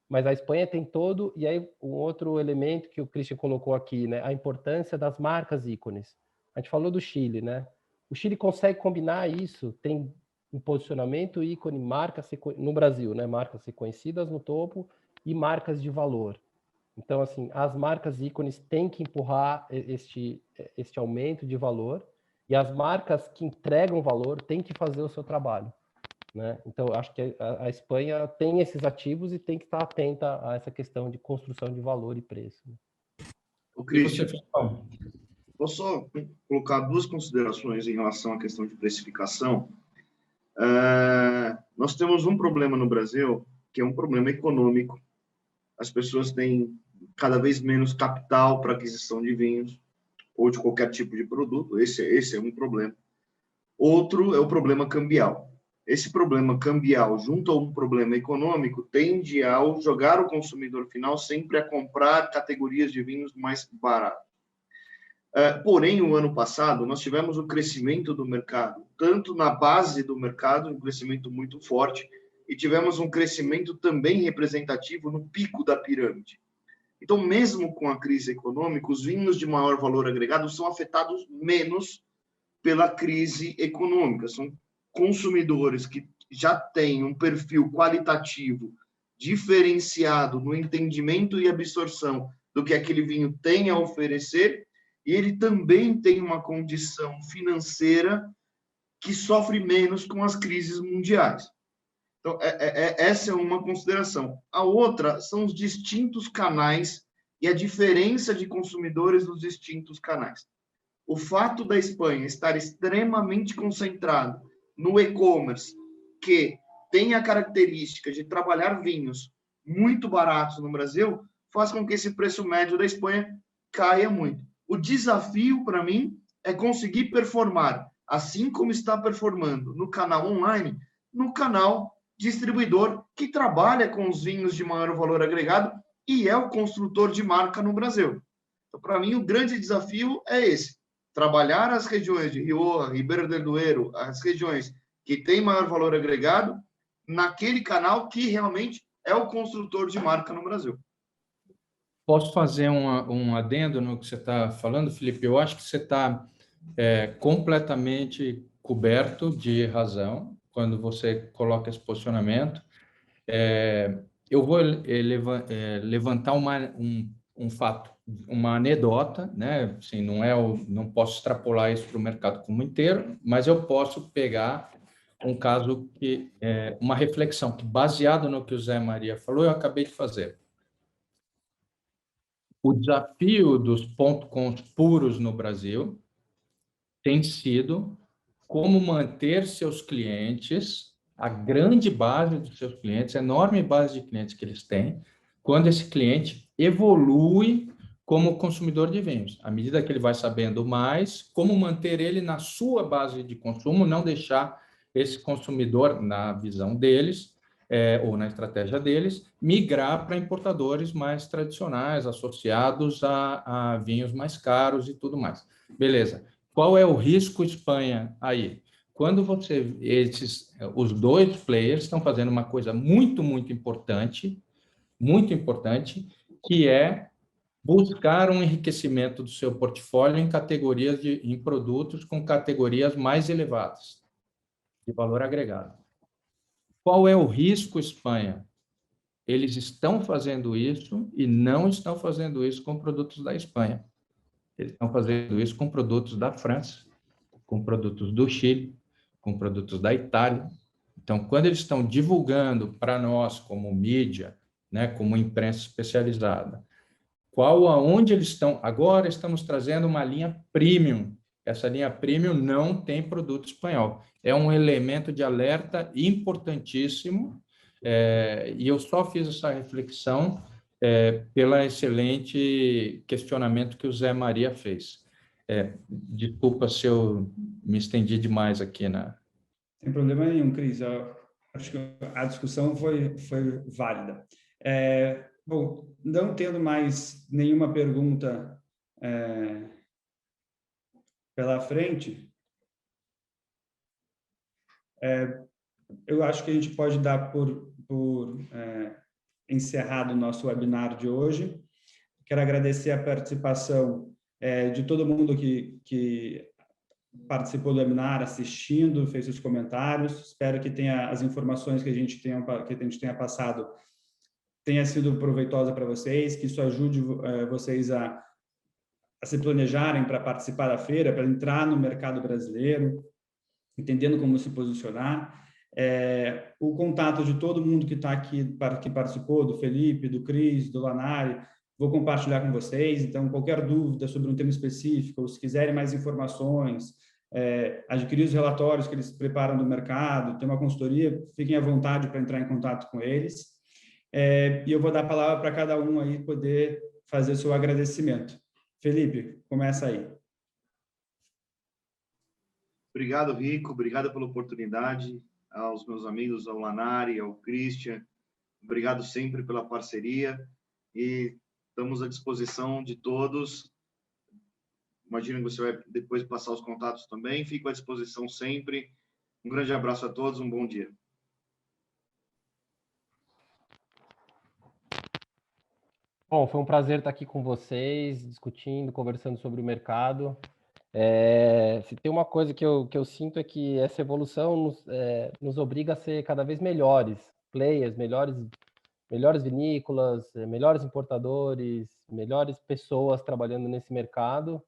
S3: Mas a Espanha tem todo, e aí um outro elemento que o Christian colocou aqui, né? A importância das marcas ícones. A gente falou do Chile, né? O Chile consegue combinar isso, tem um posicionamento ícone, marcas no Brasil, né? Marcas reconhecidas no topo e marcas de valor. Então, assim, as marcas ícones têm que empurrar este aumento de valor e as marcas que entregam valor têm que fazer o seu trabalho, né? Então, acho que a Espanha tem esses ativos e tem que estar atenta a essa questão de construção de valor e preço.
S2: O Christian, vou só colocar duas considerações em relação à questão de precificação. Nós temos um problema no Brasil, que é um problema econômico. As pessoas têm cada vez menos capital para aquisição de vinhos ou de qualquer tipo de produto. Esse é um problema. Outro é o problema cambial. Esse problema cambial, junto a um problema econômico, tende a jogar o consumidor final sempre a comprar categorias de vinhos mais baratos. Porém, o ano passado, nós tivemos o crescimento do mercado, tanto na base do mercado, um crescimento muito forte, e tivemos um crescimento também representativo no pico da pirâmide. Então, mesmo com a crise econômica, os vinhos de maior valor agregado são afetados menos pela crise econômica. São consumidores que já têm um perfil qualitativo diferenciado no entendimento e absorção do que aquele vinho tem a oferecer, e ele também tem uma condição financeira que sofre menos com as crises mundiais. Então, essa é uma consideração. A outra são os distintos canais e a diferença de consumidores nos distintos canais. O fato da Espanha estar extremamente concentrado no e-commerce, que tem a característica de trabalhar vinhos muito baratos no Brasil, faz com que esse preço médio da Espanha caia muito. O desafio, para mim, é conseguir performar, assim como está performando no canal online, no canal distribuidor que trabalha com os vinhos de maior valor agregado e é o construtor de marca no Brasil. Então, para mim, o grande desafio é esse: trabalhar as regiões de Rioja, Ribeira del Duero, as regiões que têm maior valor agregado, naquele canal que realmente é o construtor de marca no Brasil.
S4: Posso fazer um adendo no que você está falando, Felipe? Eu acho que você está completamente coberto de razão quando você coloca esse posicionamento. Eu vou levantar um fato, uma anedota, né? Assim, não posso extrapolar isso para o mercado como inteiro, mas eu posso pegar um caso uma reflexão que, baseado no que o Zé Maria falou, eu acabei de fazer. O desafio dos pontos puros no Brasil tem sido como manter seus clientes, a grande base dos seus clientes, a enorme base de clientes que eles têm, quando esse cliente evolui como consumidor de vinhos. À medida que ele vai sabendo mais, como manter ele na sua base de consumo, não deixar esse consumidor, na visão deles, ou na estratégia deles, migrar para importadores mais tradicionais, associados a vinhos mais caros e tudo mais. Beleza. Qual é o risco Espanha aí? Quando os dois players estão fazendo uma coisa muito importante, que é buscar um enriquecimento do seu portfólio em produtos com categorias mais elevadas de valor agregado. Qual é o risco Espanha? Eles estão fazendo isso e não estão fazendo isso com produtos da Espanha. Eles estão fazendo isso com produtos da França, com produtos do Chile, com produtos da Itália. Então, quando eles estão divulgando para nós, como mídia, né, como imprensa especializada, aonde eles estão. Agora estamos trazendo uma linha premium. Essa linha premium não tem produto espanhol. É um elemento de alerta importantíssimo, e eu só fiz essa reflexão pelo excelente questionamento que o Zé Maria fez. Desculpa se eu me estendi demais aqui na...
S1: Sem problema nenhum, Cris. Eu acho que a discussão foi válida. Bom, não tendo mais nenhuma pergunta pela frente, eu acho que a gente pode dar por encerrado o nosso webinar de hoje. Quero agradecer a participação de todo mundo que participou do webinar, assistindo, fez os comentários. Espero que as informações que a gente tenha passado tenha sido proveitosa para vocês, que isso ajude vocês a se planejarem para participar da feira, para entrar no mercado brasileiro, entendendo como se posicionar. O contato de todo mundo que está aqui, que participou, do Felipe, do Cris, do Lanari, vou compartilhar com vocês. Então, qualquer dúvida sobre um tema específico, ou se quiserem mais informações, adquirir os relatórios que eles preparam do mercado, ter uma consultoria, fiquem à vontade para entrar em contato com eles. E eu vou dar a palavra para cada um aí poder fazer o seu agradecimento. Felipe, começa aí.
S2: Obrigado, Rico. Obrigado pela oportunidade. Aos meus amigos, ao Lanari, ao Christian. Obrigado sempre pela parceria. E estamos à disposição de todos. Imagino que você vai depois passar os contatos também. Fico à disposição sempre. Um grande abraço a todos. Um bom dia.
S3: Bom, foi um prazer estar aqui com vocês, discutindo, conversando sobre o mercado. Se tem uma coisa que eu sinto é que essa evolução nos obriga a ser cada vez melhores players, melhores melhores vinícolas, melhores importadores, melhores pessoas trabalhando nesse mercado.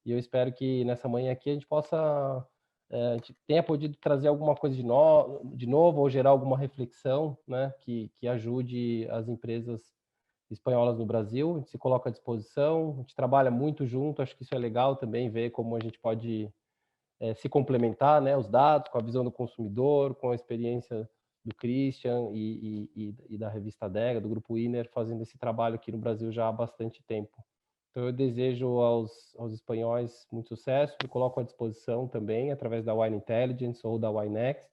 S3: E eu espero que nessa manhã aqui a gente possa, a gente tenha podido trazer alguma coisa de novo ou gerar alguma reflexão, né, que ajude as empresas espanholas no Brasil. A gente se coloca à disposição, a gente trabalha muito junto, acho que isso é legal também, ver como a gente pode se complementar, né, os dados com a visão do consumidor, com a experiência do Christian e da revista Adega, do Grupo Inner, fazendo esse trabalho aqui no Brasil já há bastante tempo. Então, eu desejo aos espanhóis muito sucesso, me coloco à disposição também, através da Wine Intelligence ou da Winext,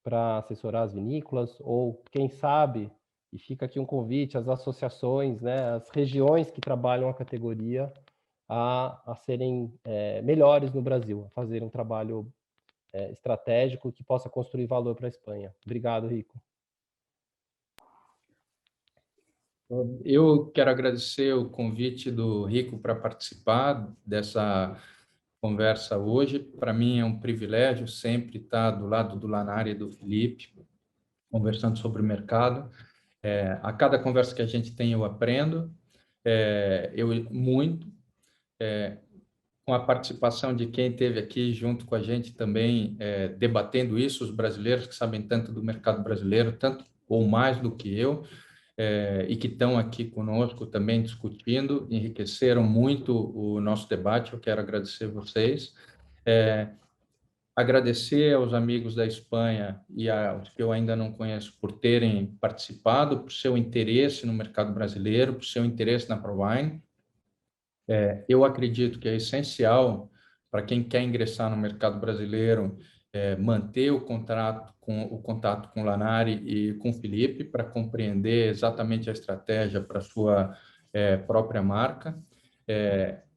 S3: para assessorar as vinícolas, ou, quem sabe, e fica aqui um convite, às associações, né, as regiões que trabalham a categoria, a serem melhores no Brasil, a fazer um trabalho estratégico que possa construir valor para a Espanha. Obrigado, Rico.
S4: Eu quero agradecer o convite do Rico para participar dessa conversa hoje. Para mim é um privilégio sempre estar do lado do Lanari e do Felipe, conversando sobre o mercado. A cada conversa que a gente tem, eu aprendo, muito, com a participação de quem esteve aqui junto com a gente também, debatendo isso, os brasileiros que sabem tanto do mercado brasileiro, tanto ou mais do que eu, e que estão aqui conosco também discutindo, enriqueceram muito o nosso debate. Eu quero agradecer vocês. Agradecer aos amigos da Espanha e aos que eu ainda não conheço por terem participado, por seu interesse no mercado brasileiro, por seu interesse na ProWine. Eu acredito que é essencial para quem quer ingressar no mercado brasileiro manter o contato com o Lanari e com o Felipe para compreender exatamente a estratégia para a sua própria marca.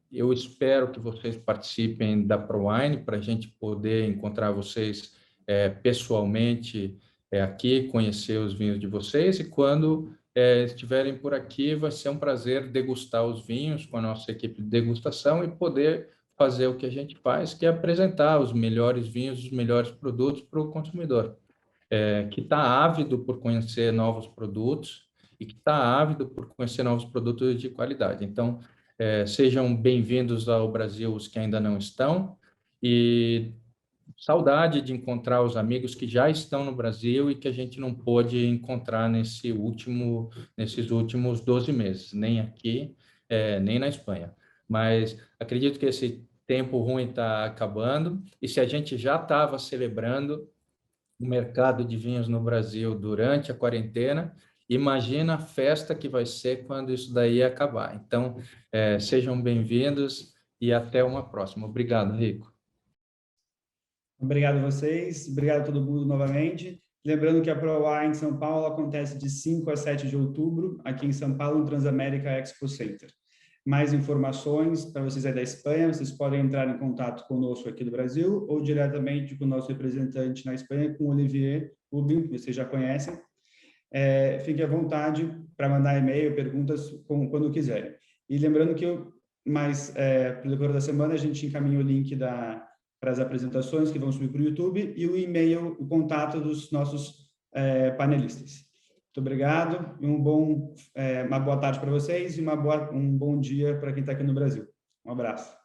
S4: Eu espero que vocês participem da ProWine para a gente poder encontrar vocês pessoalmente aqui, conhecer os vinhos de vocês, e quando estiverem por aqui, vai ser um prazer degustar os vinhos com a nossa equipe de degustação e poder fazer o que a gente faz, que é apresentar os melhores vinhos, os melhores produtos para o consumidor, que está ávido por conhecer novos produtos e que está ávido por conhecer novos produtos de qualidade. Então, sejam bem-vindos ao Brasil os que ainda não estão, e saudade de encontrar os amigos que já estão no Brasil e que a gente não pôde encontrar nesses últimos 12 meses, nem aqui, nem na Espanha. Mas acredito que esse tempo ruim está acabando, e se a gente já estava celebrando o mercado de vinhos no Brasil durante a quarentena, imagina a festa que vai ser quando isso daí acabar. Então, sejam bem-vindos e até uma próxima. Obrigado, Rico.
S1: Obrigado a vocês, obrigado a todo mundo novamente. Lembrando que a ProWine em São Paulo acontece de 5 a 7 de outubro, aqui em São Paulo, no Transamérica Expo Center. Mais informações para vocês aí da Espanha, vocês podem entrar em contato conosco aqui do Brasil ou diretamente com o nosso representante na Espanha, com o Olivier Rubin, que vocês já conhecem. Fique à vontade para mandar e-mail, perguntas, quando quiserem. E lembrando que, pelo decorrer da semana, a gente encaminha o link para as apresentações que vão subir para o YouTube e o e-mail, o contato dos nossos panelistas. Muito obrigado e uma boa tarde para vocês e um bom dia para quem está aqui no Brasil. Um abraço.